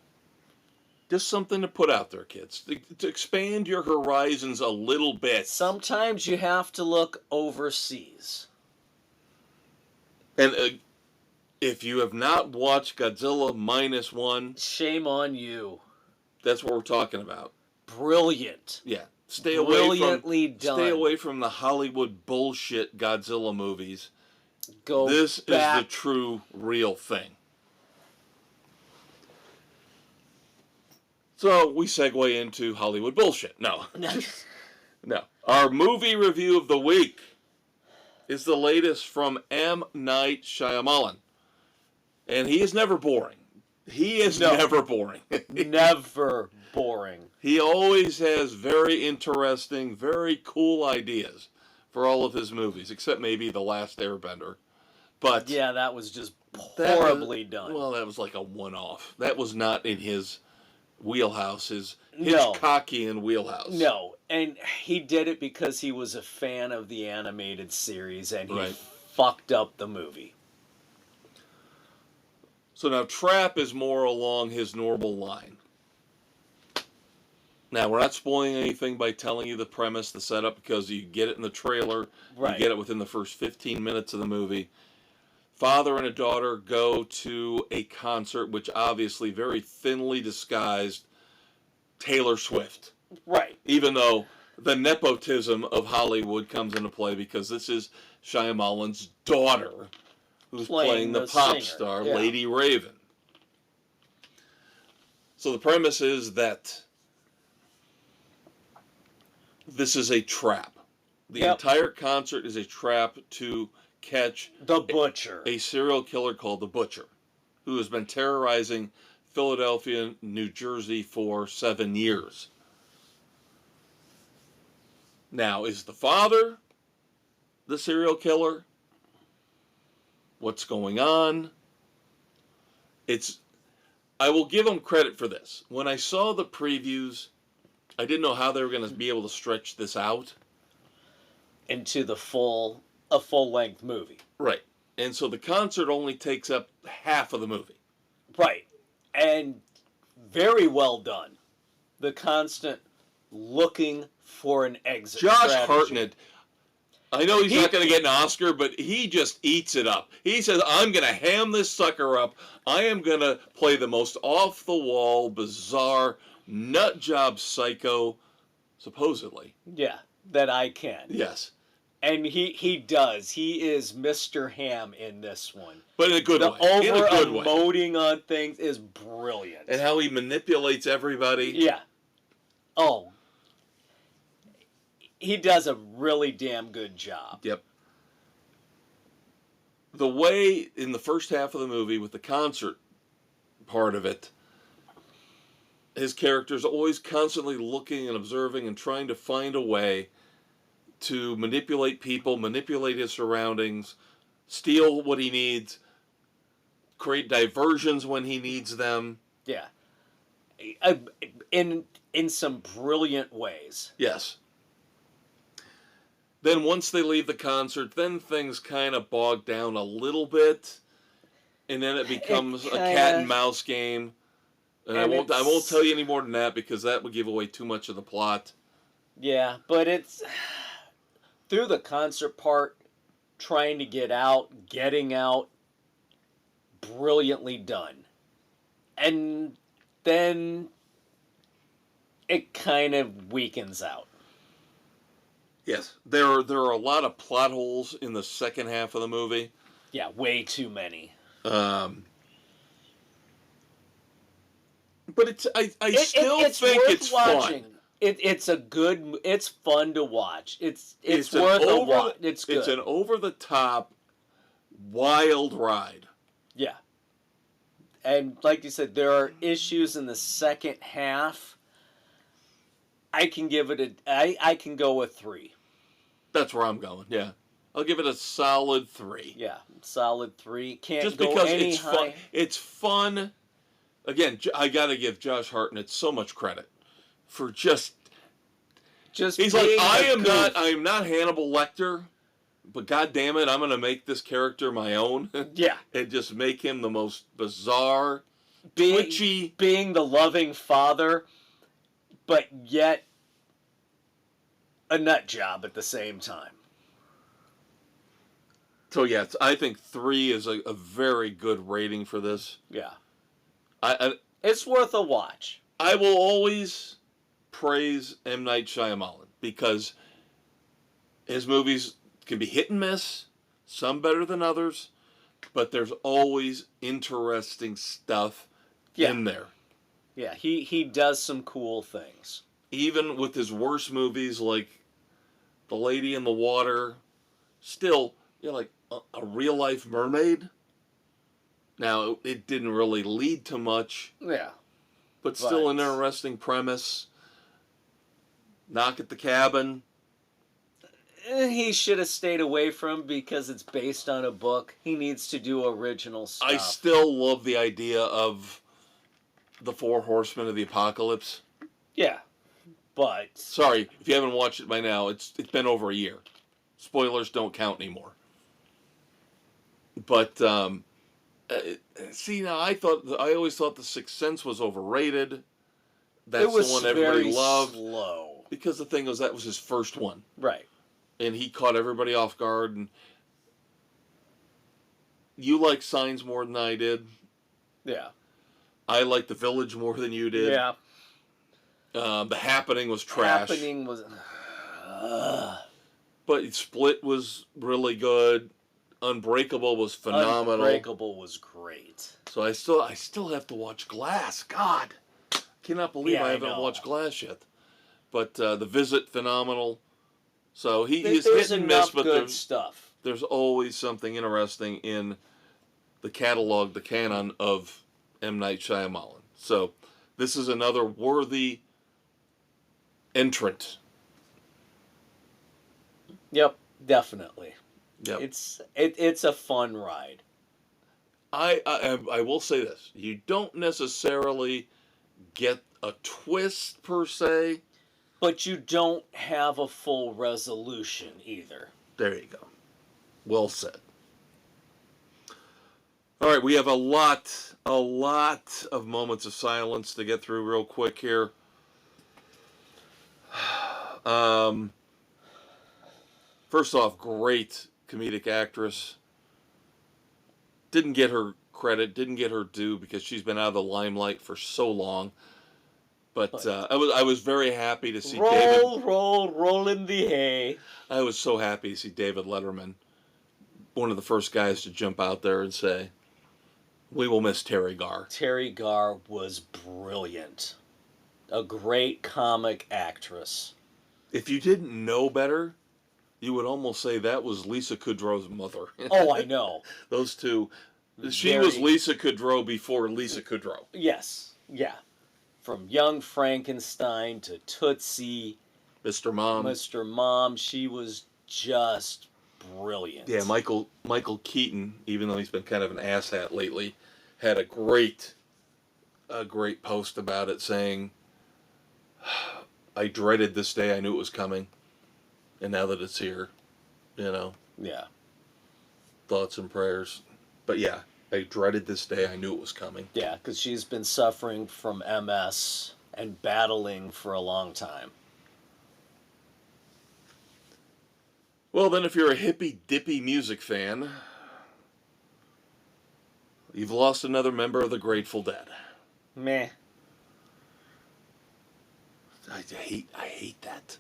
Just something to put out there, kids, to expand your horizons a little bit. Sometimes you have to look overseas. And if you have not watched Godzilla -1, shame on you. That's what we're talking about. Brilliant. Yeah. Brilliantly done. Stay away from the Hollywood bullshit Godzilla movies. This is the true, real thing. So we segue into Hollywood bullshit. No. No. Our movie review of the week is the latest from M Night Shyamalan. And he is never boring. He is never boring. Never boring. He always has very interesting, very cool ideas for all of his movies, except maybe The Last Airbender. But yeah, that was just horribly done. Well, that was like a one-off. That was not in his wheelhouse, his Hitchcockian wheelhouse. No, and he did it because he was a fan of the animated series, and he fucked up the movie. So now Trap is more along his normal line. Now, we're not spoiling anything by telling you the premise, the setup, because you get it in the trailer. You get it within the first 15 minutes of the movie. Father and a daughter go to a concert, which obviously very thinly disguised Taylor Swift. Right. Even though the nepotism of Hollywood comes into play, because this is Shyamalan's daughter who's playing the pop singer. star, Yeah. Lady Raven. So the premise is that this is a trap. The entire concert is a trap to catch the Butcher, a serial killer called the Butcher, who has been terrorizing Philadelphia, New Jersey for 7 years. Now, is the father the serial killer? What's going on? I will give them credit for this. When I saw the previews, I didn't know how they were going to be able to stretch this out into a full-length movie. Right. And so the concert only takes up half of the movie. Right. And very well done. The constant looking for an exit Josh strategy. Hartnett, I know he's not going to get an Oscar, but he just eats it up. He says, I'm going to ham this sucker up. I am going to play the most off-the-wall, bizarre, nut-job psycho, supposedly. Yeah, that I can. Yes. And he does. He is Mr. Ham in this one. But in a good way. The over-emoting on things is brilliant. And how he manipulates everybody. Yeah. Oh. He does a really damn good job. Yep. The way in the first half of the movie with the concert part of it, his character's always constantly looking and observing and trying to find a way to manipulate people, manipulate his surroundings, steal what he needs, create diversions when he needs them. Yeah. In some brilliant ways. Yes. Then once they leave the concert, then things kind of bog down a little bit, and then it becomes a cat and mouse game. And I won't tell you any more than that because that would give away too much of the plot. Yeah, but it's through the concert part, trying to getting out, brilliantly done. And then it kind of weakens out. Yes, there are a lot of plot holes in the second half of the movie. Yeah, way too many. But I still think it's watching. fun. It's fun to watch. It's worth a watch. It's good. It's an over-the-top, wild ride. Yeah. And like you said, there are issues in the second half. I can give it I can go with 3. That's where I'm going, yeah. I'll give it a solid 3. Yeah, solid 3. Can't just go because any it's high. fun. It's fun. Again, I got to give Josh Hartnett so much credit for just he's like, I am not Hannibal Lecter, but God damn it, I'm going to make this character my own. Yeah. And just make him the most bizarre, twitchy. Being the loving father, but yet a nut job at the same time. So yeah, I think 3 is a very good rating for this. Yeah. It's worth a watch. I will always praise M Night Shyamalan because his movies can be hit and miss, some better than others, but there's always interesting stuff in there. Yeah, he does some cool things. Even with his worst movies like The Lady in the Water, still, like a real-life mermaid. Now, it didn't really lead to much. Yeah. But still an interesting premise. Knock at the Cabin. He should have stayed away from because it's based on a book. He needs to do original stuff. I still love the idea of the 4 Horsemen of the Apocalypse. Yeah, but... Sorry, if you haven't watched it by now, it's been over a year. Spoilers don't count anymore. But, see, now I always thought The Sixth Sense was overrated. That's the one everybody loved. Slow. Because the thing was, that was his first one. Right. And he caught everybody off guard. And you like Signs more than I did. Yeah. I liked The Village more than you did. Yeah. The Happening was trash. Happening was... But Split was really good. Unbreakable was phenomenal. Unbreakable was great. So I still have to watch Glass. God, cannot believe I haven't know. watched Glass yet. But The Visit, phenomenal. So he's There's hit and miss, enough but good stuff. there's always something interesting in the catalog, the canon of M Night Shyamalan. So this is another worthy entrant. Yep, definitely. Yep. It's a fun ride. I will say this: you don't necessarily get a twist per se. But you don't have a full resolution either. There you go. Well said. All right, we have a lot of moments of silence to get through real quick here. First off, great comedic actress. Didn't get her credit, didn't get her due because she's been out of the limelight for so long. But I was very happy to see David. Roll in the hay. I was so happy to see David Letterman, one of the first guys to jump out there and say, "We will miss Terry Garr." Terry Garr was brilliant. A great comic actress. If you didn't know better, you would almost say that was Lisa Kudrow's mother. Oh, I know. Those two. She was Lisa Kudrow before Lisa Kudrow. Yes, yeah. From Young Frankenstein to Tootsie. Mr. Mom, she was just brilliant. Yeah, Michael Keaton, even though he's been kind of an asshat lately, had a great post about it saying, "I dreaded this day. I knew it was coming, and now that it's here, Yeah. thoughts and prayers." But yeah, I dreaded this day. I knew it was coming. Yeah, because she's been suffering from MS and battling for a long time. Well, then, if you're a hippy-dippy music fan, you've lost another member of the Grateful Dead. Meh. I hate that.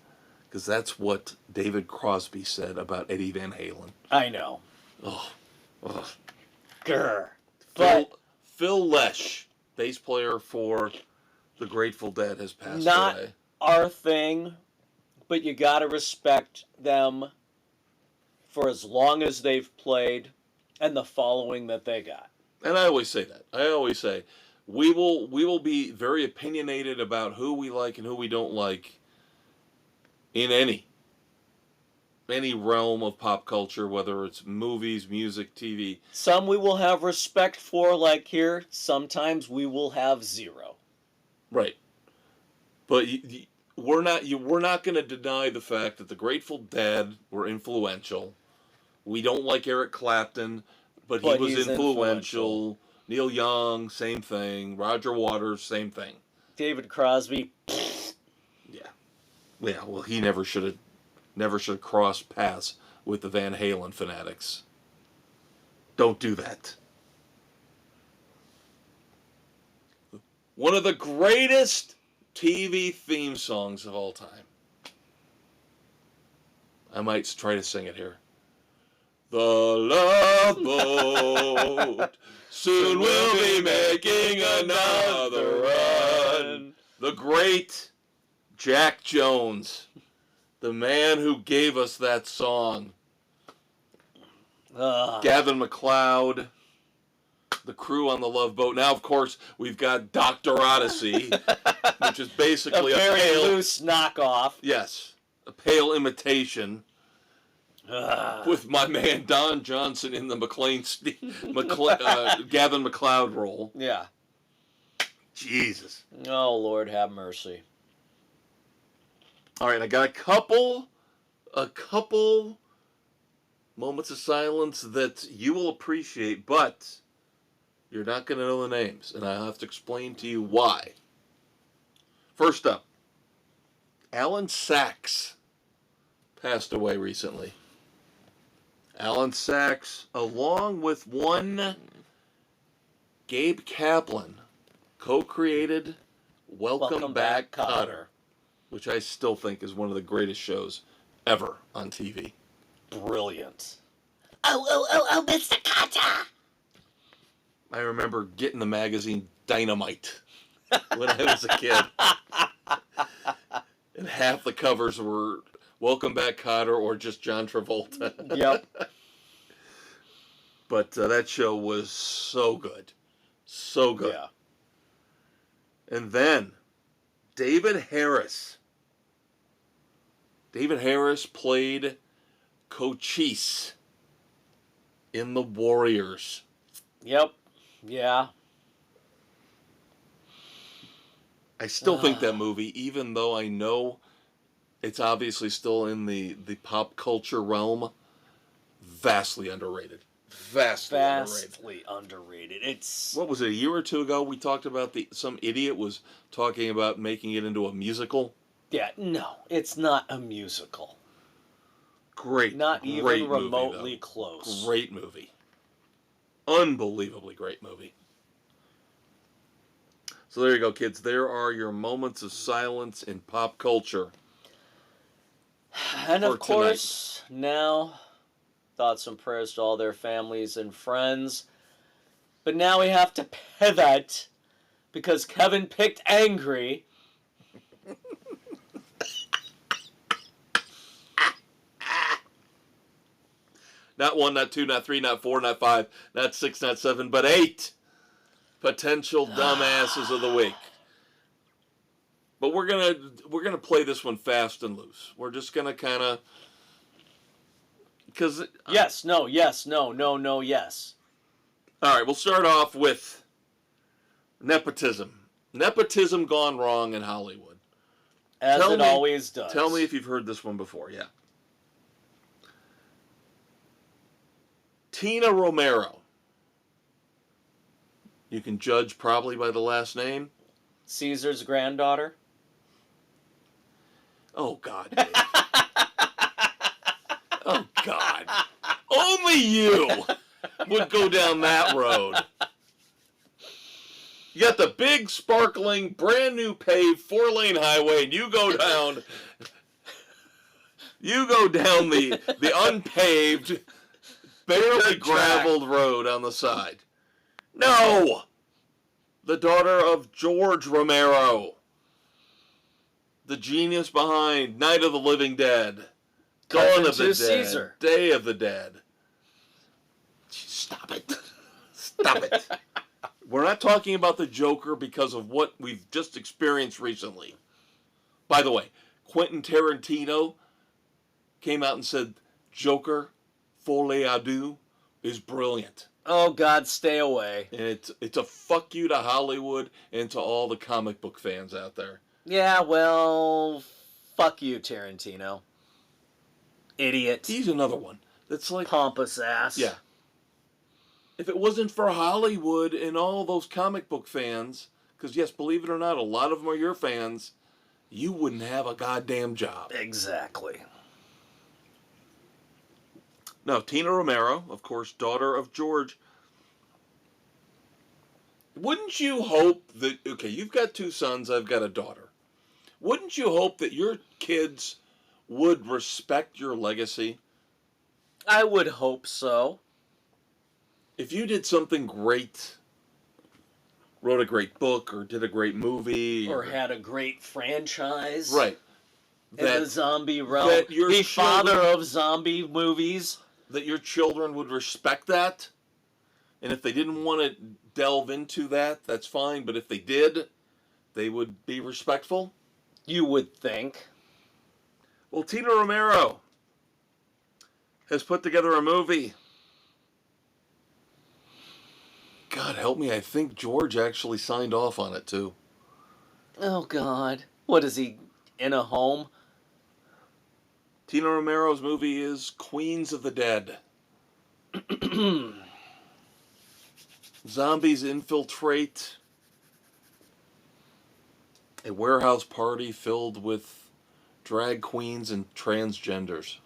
Because that's what David Crosby said about Eddie Van Halen. I know. Oh. Grr. Phil Lesh, bass player for the Grateful Dead, has passed Not away. our thing, but you gotta respect them for as long as they've played and the following that they got. And I always say that. I always say we will be very opinionated about who we like and who we don't like in any realm of pop culture, whether it's movies, music, TV. Some we will have respect for, like here. Sometimes we will have zero. Right. But we're not going to deny the fact that the Grateful Dead were influential. We don't like Eric Clapton, but he was influential. Neil Young, same thing. Roger Waters, same thing. David Crosby. Yeah. Yeah, well, he never should have crossed paths with the Van Halen fanatics. Don't do that. One of the greatest TV theme songs of all time. I might try to sing it here. The Love Boat, soon we'll be making another run. The great Jack Jones, the man who gave us that song. Gavin MacLeod, the crew on the Love Boat. Now, of course, we've got Dr. Odyssey, which is basically a very loose knockoff. Yes, a pale imitation. With my man Don Johnson in the Gavin MacLeod role. Yeah. Jesus. Oh, Lord have mercy. All right, I got a couple moments of silence that you will appreciate, but you're not going to know the names, and I'll have to explain to you why. First up, Alan Sachs passed away recently. Alan Sachs, along with one Gabe Kaplan, co-created Welcome Back, Kotter, which I still think is one of the greatest shows ever on TV. Brilliant. Oh, Mr. Carter. I remember getting the magazine Dynamite when I was a kid. And half the covers were Welcome Back, Kotter or just John Travolta. Yep. But that show was so good. So good. Yeah. And then David Harris. David Harris played Cochise in The Warriors. Yep. Yeah. I still think that movie, even though I know it's obviously still in the pop culture realm, vastly underrated. Vastly underrated. It's What was it, a year or two ago we talked about some idiot was talking about making it into a musical? no, it's not a musical. Great. Not great even movie, remotely though. close. Great movie. Unbelievably great movie. So there you go, kids. There are your moments of silence in pop culture. And for of course, now, thoughts and prayers to all their families and friends. But now we have to pivot because Kevin picked angry. Not 1, not 2, not 3, not 4, not 5, not 6, not 7, but 8 potential dumbasses of the week. But we're gonna play this one fast and loose. We're just gonna kind of because Yes, no, yes, no, no, no, yes. All right, we'll start off with nepotism. Nepotism gone wrong in Hollywood. As it always does. Tell me if you've heard this one before. Yeah. Tina Romero. You can judge probably by the last name. Caesar's granddaughter. Oh, God, Dave. Oh, God. Only you would go down that road. You got the big, sparkling, brand new paved 4-lane highway, and you go down the unpaved, barely graveled road on the side. No! The daughter of George Romero. The genius behind Night of the Living Dead, Dawn of the Dead, Caesar. Day of the Dead. Stop it. Stop it. We're not talking about the Joker because of what we've just experienced recently. By the way, Quentin Tarantino came out and said Joker, Folie à Deux, is brilliant. Oh, God, stay away. And it's a fuck you to Hollywood and to all the comic book fans out there. Yeah, well, fuck you, Tarantino. Idiot. He's another one that's like Pompous ass. Yeah. If it wasn't for Hollywood and all those comic book fans, because yes, believe it or not, a lot of them are your fans, you wouldn't have a goddamn job. Exactly. Now, Tina Romero, of course, daughter of George. Wouldn't you hope that, okay, you've got 2 sons, I've got a daughter. Wouldn't you hope that your kids would respect your legacy? I would hope so. If you did something great, wrote a great book or did a great movie. Or had a great franchise. Right. In the zombie realm. The father of zombie movies. That your children would respect that. And if they didn't want to delve into that, that's fine. But if they did, they would be respectful. You would think. Well, Tina Romero has put together a movie. God help me, I think George actually signed off on it too. Oh, God. What is he, in a home? Tina Romero's movie is Queens of the Dead. Zombies infiltrate a warehouse party filled with drag queens and transgenders.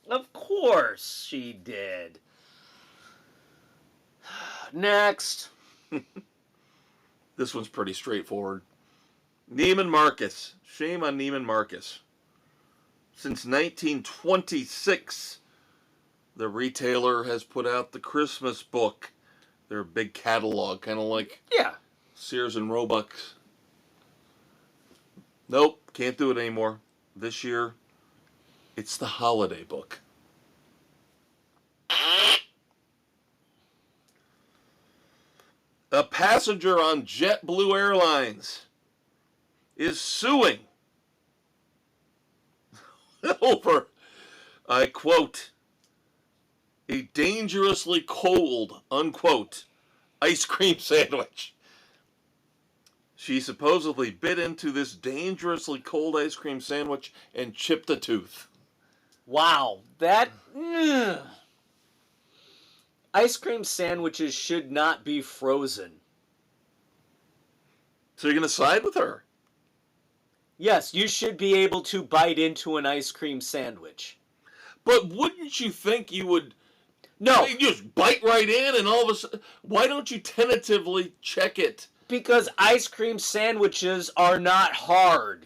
Of course she did. Next. This one's pretty straightforward. Neiman Marcus. Shame on Neiman Marcus. Since 1926, the retailer has put out the Christmas book. Their big catalog, kind of like Yeah. Sears and Roebuck's. Nope, can't do it anymore. This year, it's the holiday book. A passenger on JetBlue Airlines is suing over, I quote, a dangerously cold, unquote, ice cream sandwich. She supposedly bit into this dangerously cold ice cream sandwich and chipped a tooth. Wow, that... Ice cream sandwiches should not be frozen. So you're going to side with her? Yes, you should be able to bite into an ice cream sandwich. But wouldn't you think you would... No. You just bite right in and all of a sudden... Why don't you tentatively check it? Because ice cream sandwiches are not hard.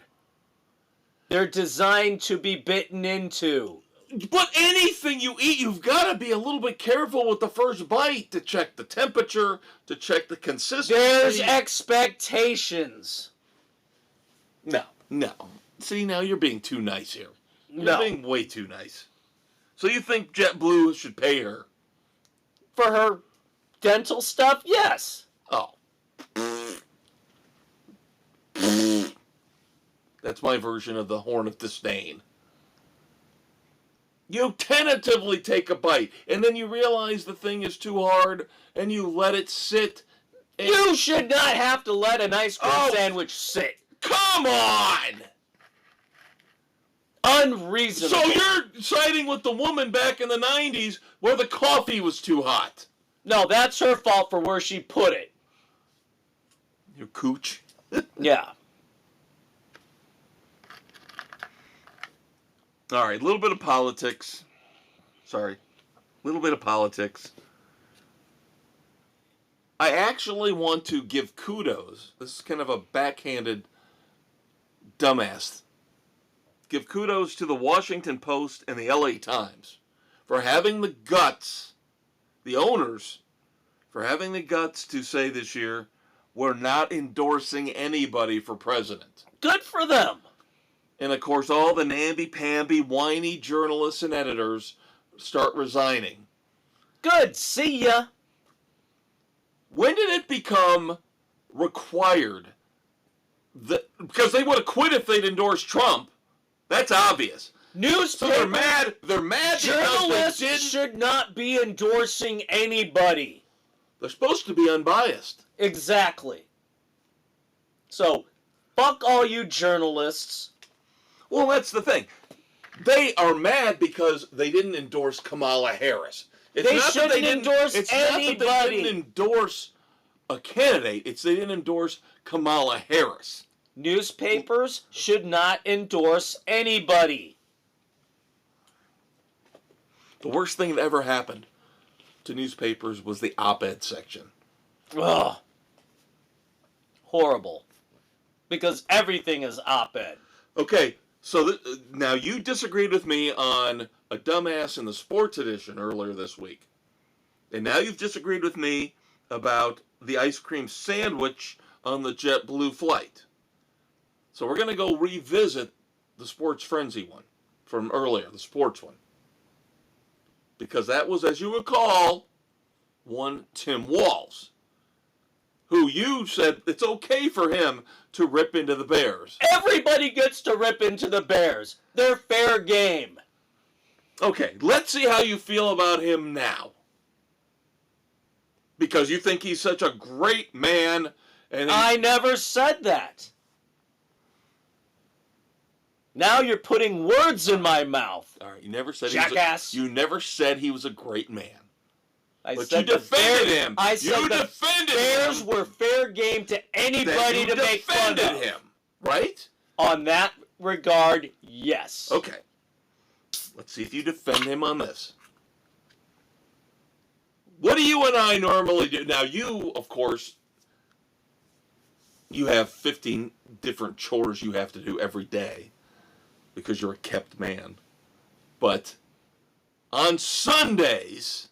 They're designed to be bitten into. But anything you eat, you've got to be a little bit careful with the first bite to check the temperature, to check the consistency. There's expectations. No. See, now you're being too nice here. You're being way too nice. So you think JetBlue should pay her? For her dental stuff, yes. Oh. That's my version of the horn of disdain. You tentatively take a bite, and then you realize the thing is too hard, and you let it sit. You should not have to let an ice cream sandwich sit. Come on! Unreasonable. So you're siding with the woman back in the 90s where the coffee was too hot. No, that's her fault for where she put it. You cooch. Yeah. All right, a little bit of politics. Sorry. A little bit of politics. I actually want to give kudos. This is kind of a backhanded dumbass. Give kudos to the Washington Post and the LA Times for having the guts, the owners, for having the guts to say this year, we're not endorsing anybody for president. Good for them. And of course, all the namby-pamby, whiny journalists and editors start resigning. Good. See ya. When did it become required that, because they would have quit if they'd endorsed Trump. That's obvious. Newspaper. So they're mad. They're mad Journalists because should not be endorsing anybody. they're supposed to be unbiased. Exactly. So, fuck all you journalists. Well, that's the thing. They are mad because they didn't endorse Kamala Harris. It's They not that shouldn't didn't- endorse it's not that anybody. they didn't endorse a candidate. It's they didn't endorse Kamala Harris. Newspapers should not endorse anybody. The worst thing that ever happened to newspapers was the op-ed section. Ugh. Horrible. Because everything is op-ed. Okay, so now you disagreed with me on a dumbass in the sports edition earlier this week. And now you've disagreed with me about the ice cream sandwich on the JetBlue flight. So we're going to go revisit the Sports Frenzy one from earlier, the sports one. Because that was, as you recall, one Tim Walz, who you said it's okay for him to rip into the Bears. Everybody gets to rip into the Bears. They're fair game. Okay, let's see how you feel about him now. Because you think he's such a great man. And I never said that. Now you're putting words in my mouth. all right, you never said Jackass. you never said he was a great man. I But said you the defended Bears, him. I said You the defended Bears him. were fair game to anybody That you to make fun defended of. him, right? On that regard, yes. Okay. Let's see if you defend him on this. What do you and I normally do? Now, you, of course, you have 15 different chores you have to do every day. because you're a kept man. But on Sundays,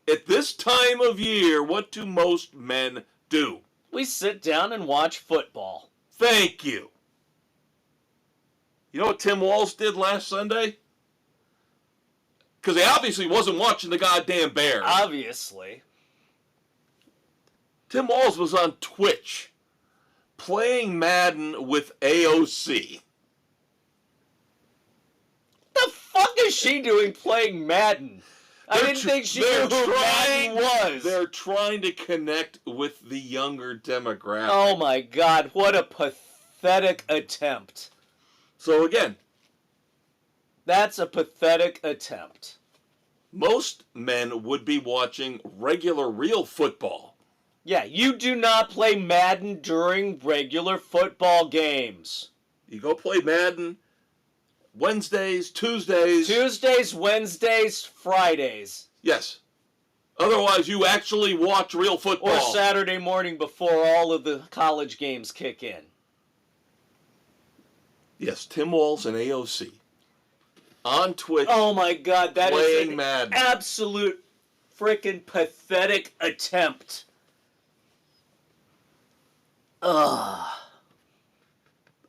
at this time of year, what do most men do? We sit down and watch football. Thank you. You know what Tim Walz did last Sunday? Because he obviously wasn't watching the goddamn Bears. Obviously. Tim Walz was on Twitch playing Madden with AOC. The fuck is she doing playing Madden? I didn't think she knew who Madden was. They're trying to connect with the younger demographic. Oh my God, what a pathetic attempt. So again, that's a pathetic attempt. Most men would be watching regular real football. Yeah, you do not play Madden during regular football games. You go play Madden Wednesdays, Tuesdays. Tuesdays, Wednesdays, Fridays. Yes. Otherwise, you actually watch real football. Or Saturday morning before all of the college games kick in. Yes, Tim Walz and AOC on Twitch. Oh my God, that is an Madden. Absolute freaking pathetic attempt. Ugh.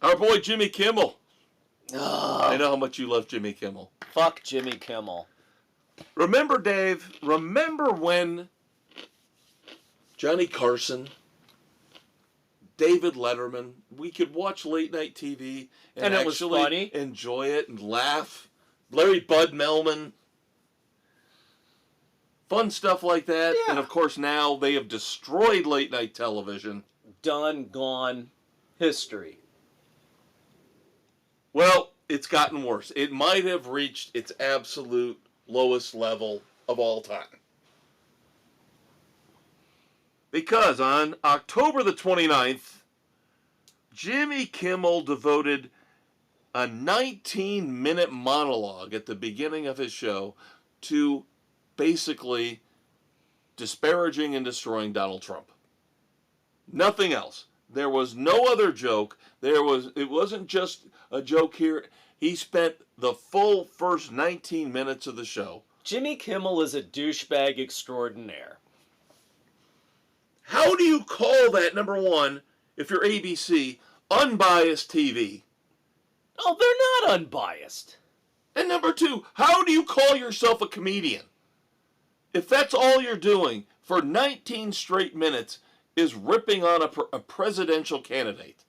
Our boy Jimmy Kimmel. Ugh. I know how much you love Jimmy Kimmel. Fuck Jimmy Kimmel. Remember, Dave, when Johnny Carson, David Letterman, we could watch late night TV and it was funny. Enjoy it and laugh. Larry Bud Melman. Fun stuff like that. Yeah. And of course now they have destroyed late night television. Done, gone, history. Well, it's gotten worse. It might have reached its absolute lowest level of all time. Because on October the 29th, Jimmy Kimmel devoted a 19-minute monologue at the beginning of his show to basically disparaging and destroying Donald Trump. Nothing else. There was no other joke. It wasn't just a joke here. He spent the full first 19 minutes of the show. Jimmy Kimmel is a douchebag extraordinaire. How do you call that, number one, if you're ABC, unbiased TV? Oh, they're not unbiased. And number two, how do you call yourself a comedian? If that's all you're doing for 19 straight minutes is ripping on a presidential candidate.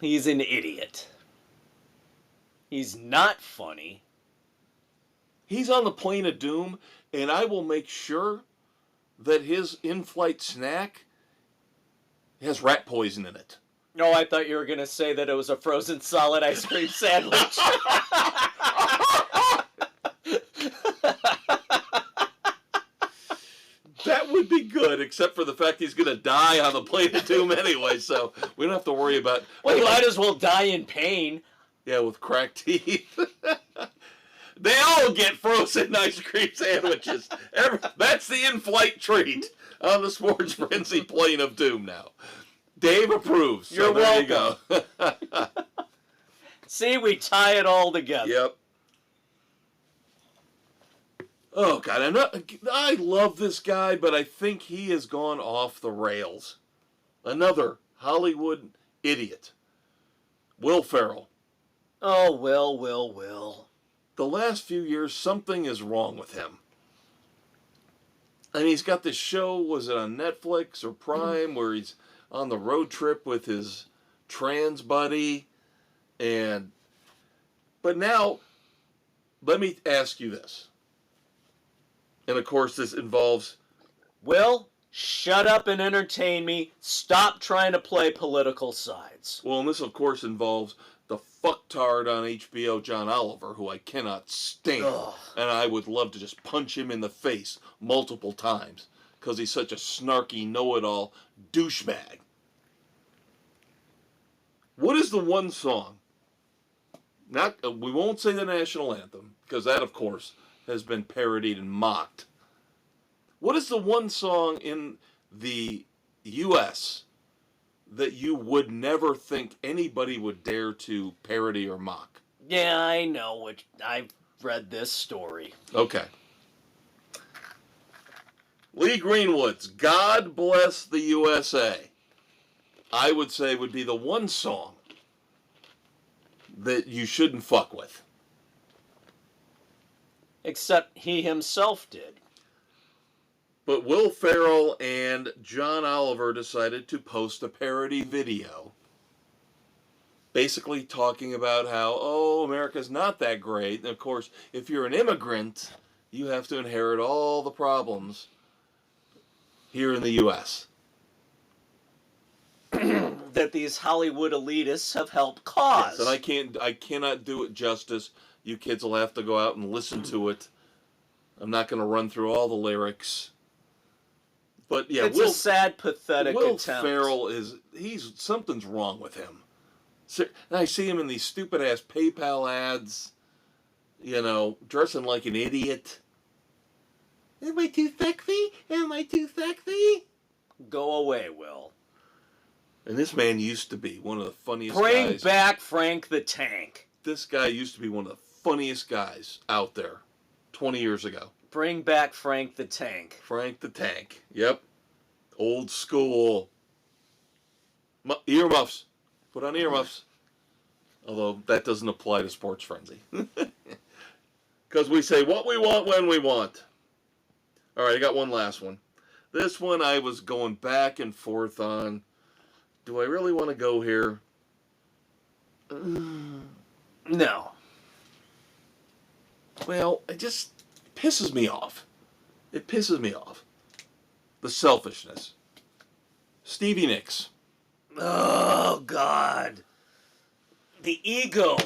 He's an idiot. He's not funny. He's on the plane of doom, and I will make sure that his in-flight snack has rat poison in it. No, I thought you were going to say that it was a frozen solid ice cream sandwich. That would be good, except for the fact he's going to die on the plane of doom anyway, so we don't have to worry about... Well, he might as well die in pain. Yeah, with cracked teeth. They all get frozen ice cream sandwiches. That's the in-flight treat on the Sports Frenzy plane of doom now. Dave approves. So You're welcome. You go. See, we tie it all together. Yep. Oh, God, I love this guy, but I think he has gone off the rails. Another Hollywood idiot. Will Ferrell. Oh, Will. The last few years, something is wrong with him. I mean, he's got this show, was it on Netflix or Prime, where he's on the road trip with his trans buddy. But now, let me ask you this. And of course, this involves... Will, shut up and entertain me. Stop trying to play political sides. Well, and this, of course, involves the fucktard on HBO, John Oliver, who I cannot stand. Ugh. And I would love to just punch him in the face multiple times, because he's such a snarky, know-it-all douchebag. What is the one song? We won't say the national anthem, because that, of course, has been parodied and mocked. What is the one song in the U.S. that you would never think anybody would dare to parody or mock. Yeah, I know. I've read this story. Okay. Lee Greenwood's God Bless the USA, I would say, would be the one song that you shouldn't fuck with. Except he himself did. But Will Ferrell and John Oliver decided to post a parody video basically talking about how, oh, America's not that great. And of course, if you're an immigrant, you have to inherit all the problems here in the U.S. that these Hollywood elitists have helped cause. Yes, and I cannot do it justice. You kids will have to go out and listen to it. I'm not going to run through all the lyrics. But yeah, it's a sad, pathetic Will attempt. Ferrell something's wrong with him. And I see him in these stupid ass PayPal ads, dressing like an idiot. Am I too sexy? Am I too sexy? Go away, Will. And this man used to be one of the funniest guys. Bring back Frank the Tank. This guy used to be one of the funniest guys out there 20 years ago. Bring back Frank the Tank. Frank the Tank. Yep. Old school. Earmuffs. Put on earmuffs. Although that doesn't apply to Sports Frenzy. Because we say what we want when we want. All right, I got one last one. This one I was going back and forth on. Do I really want to go here? No. Well, it just pisses me off. It pisses me off. The selfishness. Stevie Nicks. Oh, God. The ego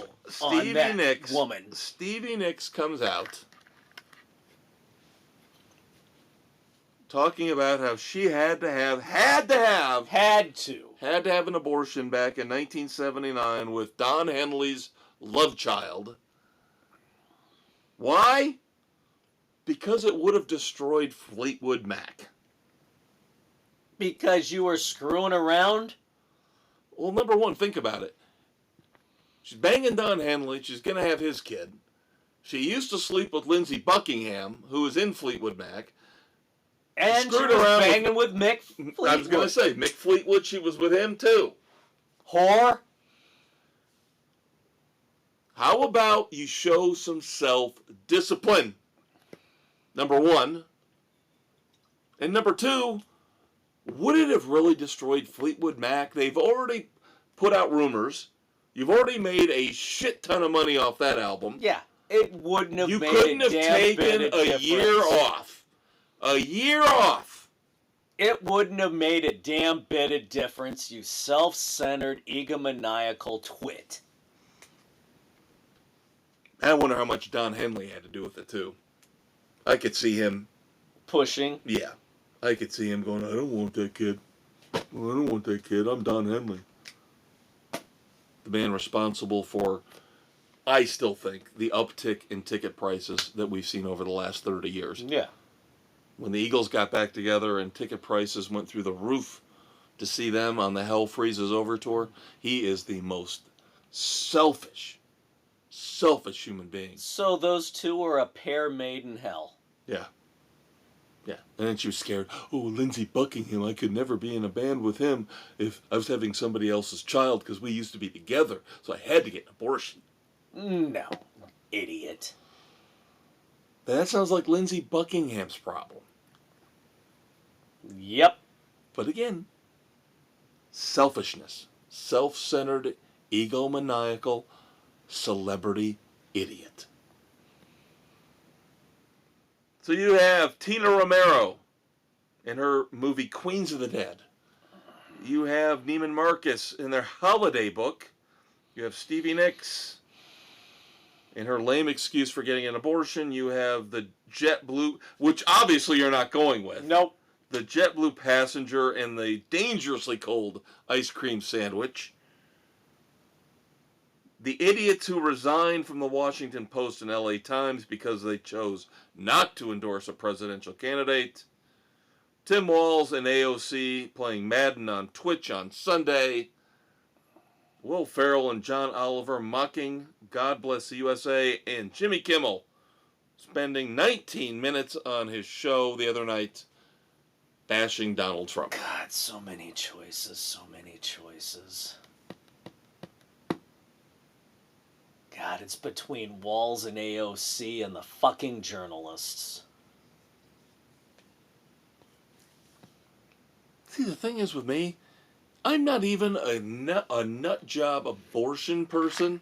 on that woman. Stevie Nicks comes out talking about how she had to have an abortion back in 1979 with Don Henley's love child. Why? Because it would have destroyed Fleetwood Mac. Because you were screwing around? Well, number one, think about it. She's banging Don Henley. She's going to have his kid. She used to sleep with Lindsey Buckingham, who was in Fleetwood Mac. And she was banging with Mick Fleetwood. I was going to say, Mick Fleetwood, she was with him too. Whore. How about you show some self-discipline? Number one. And number two, would it have really destroyed Fleetwood Mac? They've already put out rumors. You've already made a shit ton of money off that album. Yeah, it wouldn't have you made couldn't a have damn taken bit of a difference. year off. A year off. It wouldn't have made a damn bit of difference, you self-centered, egomaniacal twit. I wonder how much Don Henley had to do with it, too. I could see him pushing. Yeah. I could see him going, I don't want that kid. Well, I don't want that kid. I'm Don Henley. The man responsible for, I still think, the uptick in ticket prices that we've seen over the last 30 years. Yeah. When the Eagles got back together and ticket prices went through the roof to see them on the Hell Freezes Over tour, he is the most selfish human being. So those two were a pair made in hell. Yeah. Yeah. And then she was scared. Oh, Lindsey Buckingham, I could never be in a band with him if I was having somebody else's child because we used to be together. So I had to get an abortion. No, idiot. That sounds like Lindsey Buckingham's problem. Yep. But again, selfishness. Self-centered, egomaniacal, celebrity idiot. So you have Tina Romero in her movie Queens of the Dead. You have Neiman Marcus in their holiday book. You have Stevie Nicks in her lame excuse for getting an abortion. You have the JetBlue, which obviously you're not going with. Nope. The JetBlue passenger and the dangerously cold ice cream sandwich. The idiots who resigned from the Washington Post and LA Times because they chose not to endorse a presidential candidate. Tim Walz and AOC playing Madden on Twitch on Sunday. Will Ferrell and John Oliver mocking God Bless the USA. And Jimmy Kimmel spending 19 minutes on his show the other night bashing Donald Trump. God, so many choices, so many choices. God, it's between Walls and AOC and the fucking journalists. See, the thing is with me, I'm not even a nut job abortion person,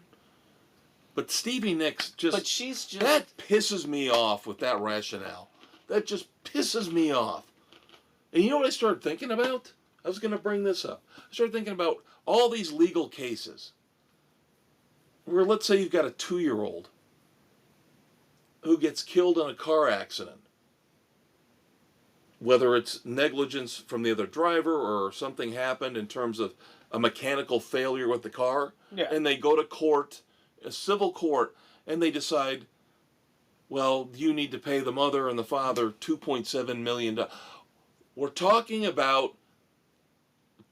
but Stevie Nicks just... But she's just... That pisses me off with that rationale. That just pisses me off. And you know what I started thinking about? I was going to bring this up. I started thinking about all these legal cases where, let's say you've got a 2-year-old who gets killed in a car accident. Whether it's negligence from the other driver or something happened in terms of a mechanical failure with the car. Yeah. And they go to court, a civil court, and they decide, well, you need to pay the mother and the father $2.7 million. We're talking about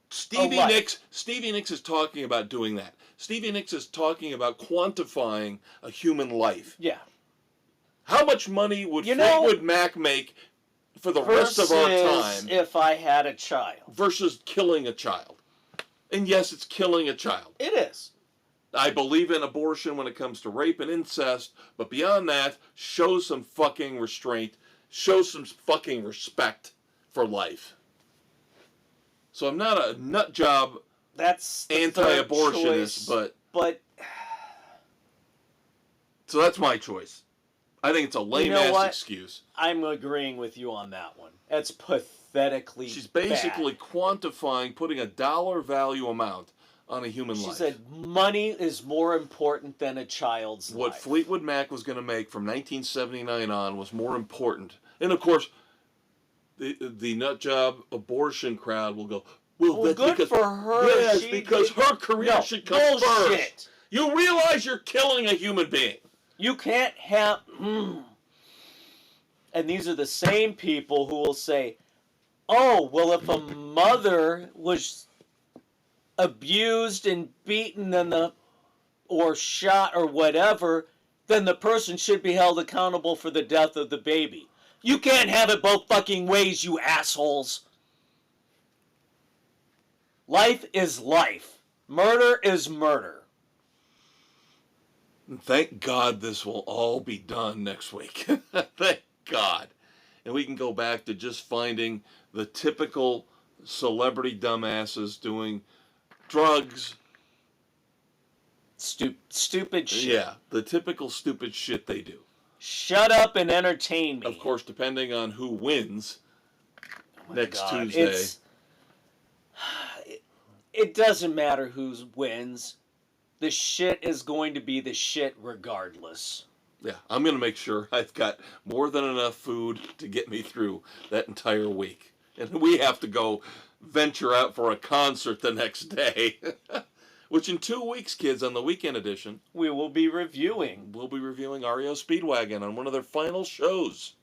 Stevie Nicks. Stevie Nicks is talking about doing that. Stevie Nicks is talking about quantifying a human life. Yeah. How much money would Fleetwood Mac make for the rest of our time if I had a child versus killing a child? And yes, it's killing a child. It is. I believe in abortion when it comes to rape and incest, but beyond that, show some fucking restraint, show some fucking respect for life. So I'm not a nut job anti-abortionist, but so that's my choice. I think it's a lame-ass excuse. I'm agreeing with you on that one. That's pathetically She's basically quantifying, putting a dollar value amount on a human life. She said money is more important than a child's life. What Fleetwood Mac was going to make from 1979 on was more important. And of course, the nut job abortion crowd will go, well that's good because, for her. Yes, because her career should come first. You realize you're killing a human being. You can't have... And these are the same people who will say, oh, well, if a mother was abused and beaten or shot or whatever, then the person should be held accountable for the death of the baby. You can't have it both fucking ways, you assholes. Life is life. Murder is murder. Thank God this will all be done next week. Thank God. And we can go back to just finding the typical celebrity dumbasses doing drugs. Stupid shit. Yeah, the typical stupid shit they do. Shut up and entertain me. Of course, depending on who wins next Tuesday. It doesn't matter who wins. The shit is going to be the shit regardless. Yeah, I'm going to make sure I've got more than enough food to get me through that entire week. And we have to go venture out for a concert the next day. Which in 2 weeks, kids, on the weekend edition, we will be reviewing. We'll be reviewing REO Speedwagon on one of their final shows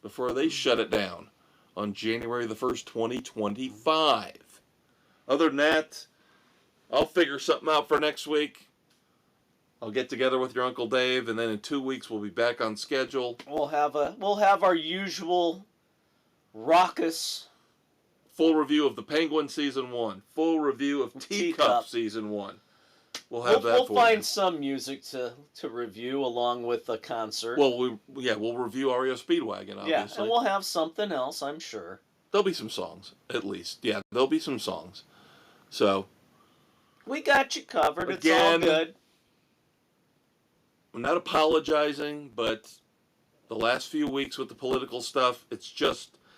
before they shut it down on January the 1st, 2025. Other than that, I'll figure something out for next week. I'll get together with your Uncle Dave, and then in 2 weeks we'll be back on schedule. We'll have our usual raucous full review of The Penguin Season 1. Full review of Teacup Season 1. We'll have that for you. We'll find some music to review along with the concert. Well, we'll review REO Speedwagon, obviously. Yeah, and we'll have something else, I'm sure. There'll be some songs, at least. Yeah, there'll be some songs. So... we got you covered. It's all good. I'm not apologizing, but the last few weeks with the political stuff,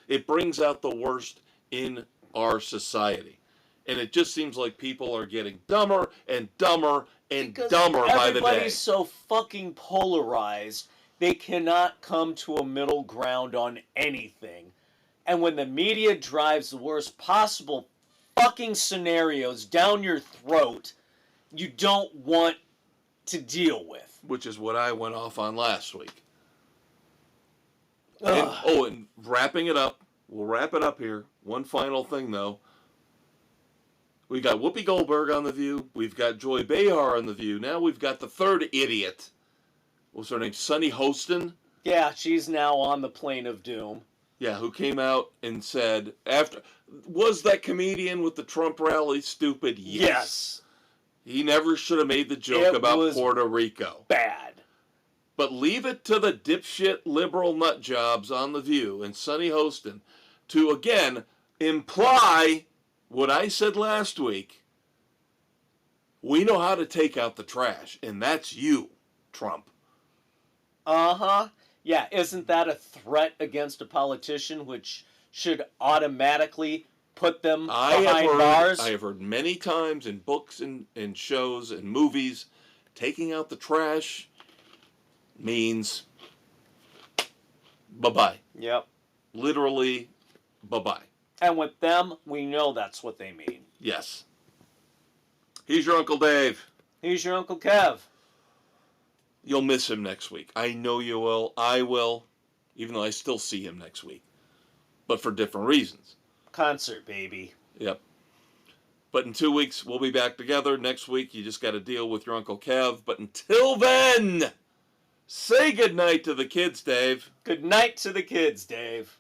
it brings out the worst in our society. And it just seems like people are getting dumber and dumber and dumber by the day. Everybody's so fucking polarized, they cannot come to a middle ground on anything. And when the media drives the worst possible fucking scenarios down your throat, you don't want to deal with. Which is what I went off on last week. And wrapping it up we'll wrap it up here. One final thing, though. We got Whoopi Goldberg on The View. We've got Joy Behar on The View. Now we've got the third idiot. What's her name? Sunny Hostin? Yeah, she's now on the plane of doom. Yeah, who came out and said, was that comedian with the Trump rally stupid? Yes. He never should have made the joke about Puerto Rico. Bad. But leave it to the dipshit liberal nut jobs on The View and Sunny Hostin to, again, imply what I said last week. We know how to take out the trash, and that's you, Trump. Uh-huh. Yeah, isn't that a threat against a politician which should automatically put them behind bars? I have heard many times in books and shows and movies, taking out the trash means bye-bye. Yep. Literally, bye-bye. And with them, we know that's what they mean. Yes. He's your Uncle Dave. He's your Uncle Kev. You'll miss him next week. I know you will. I will. Even though I still see him next week. But for different reasons. Concert, baby. Yep. But in 2 weeks, we'll be back together. Next week, you just got to deal with your Uncle Kev. But until then, say goodnight to the kids, Dave. Good night to the kids, Dave.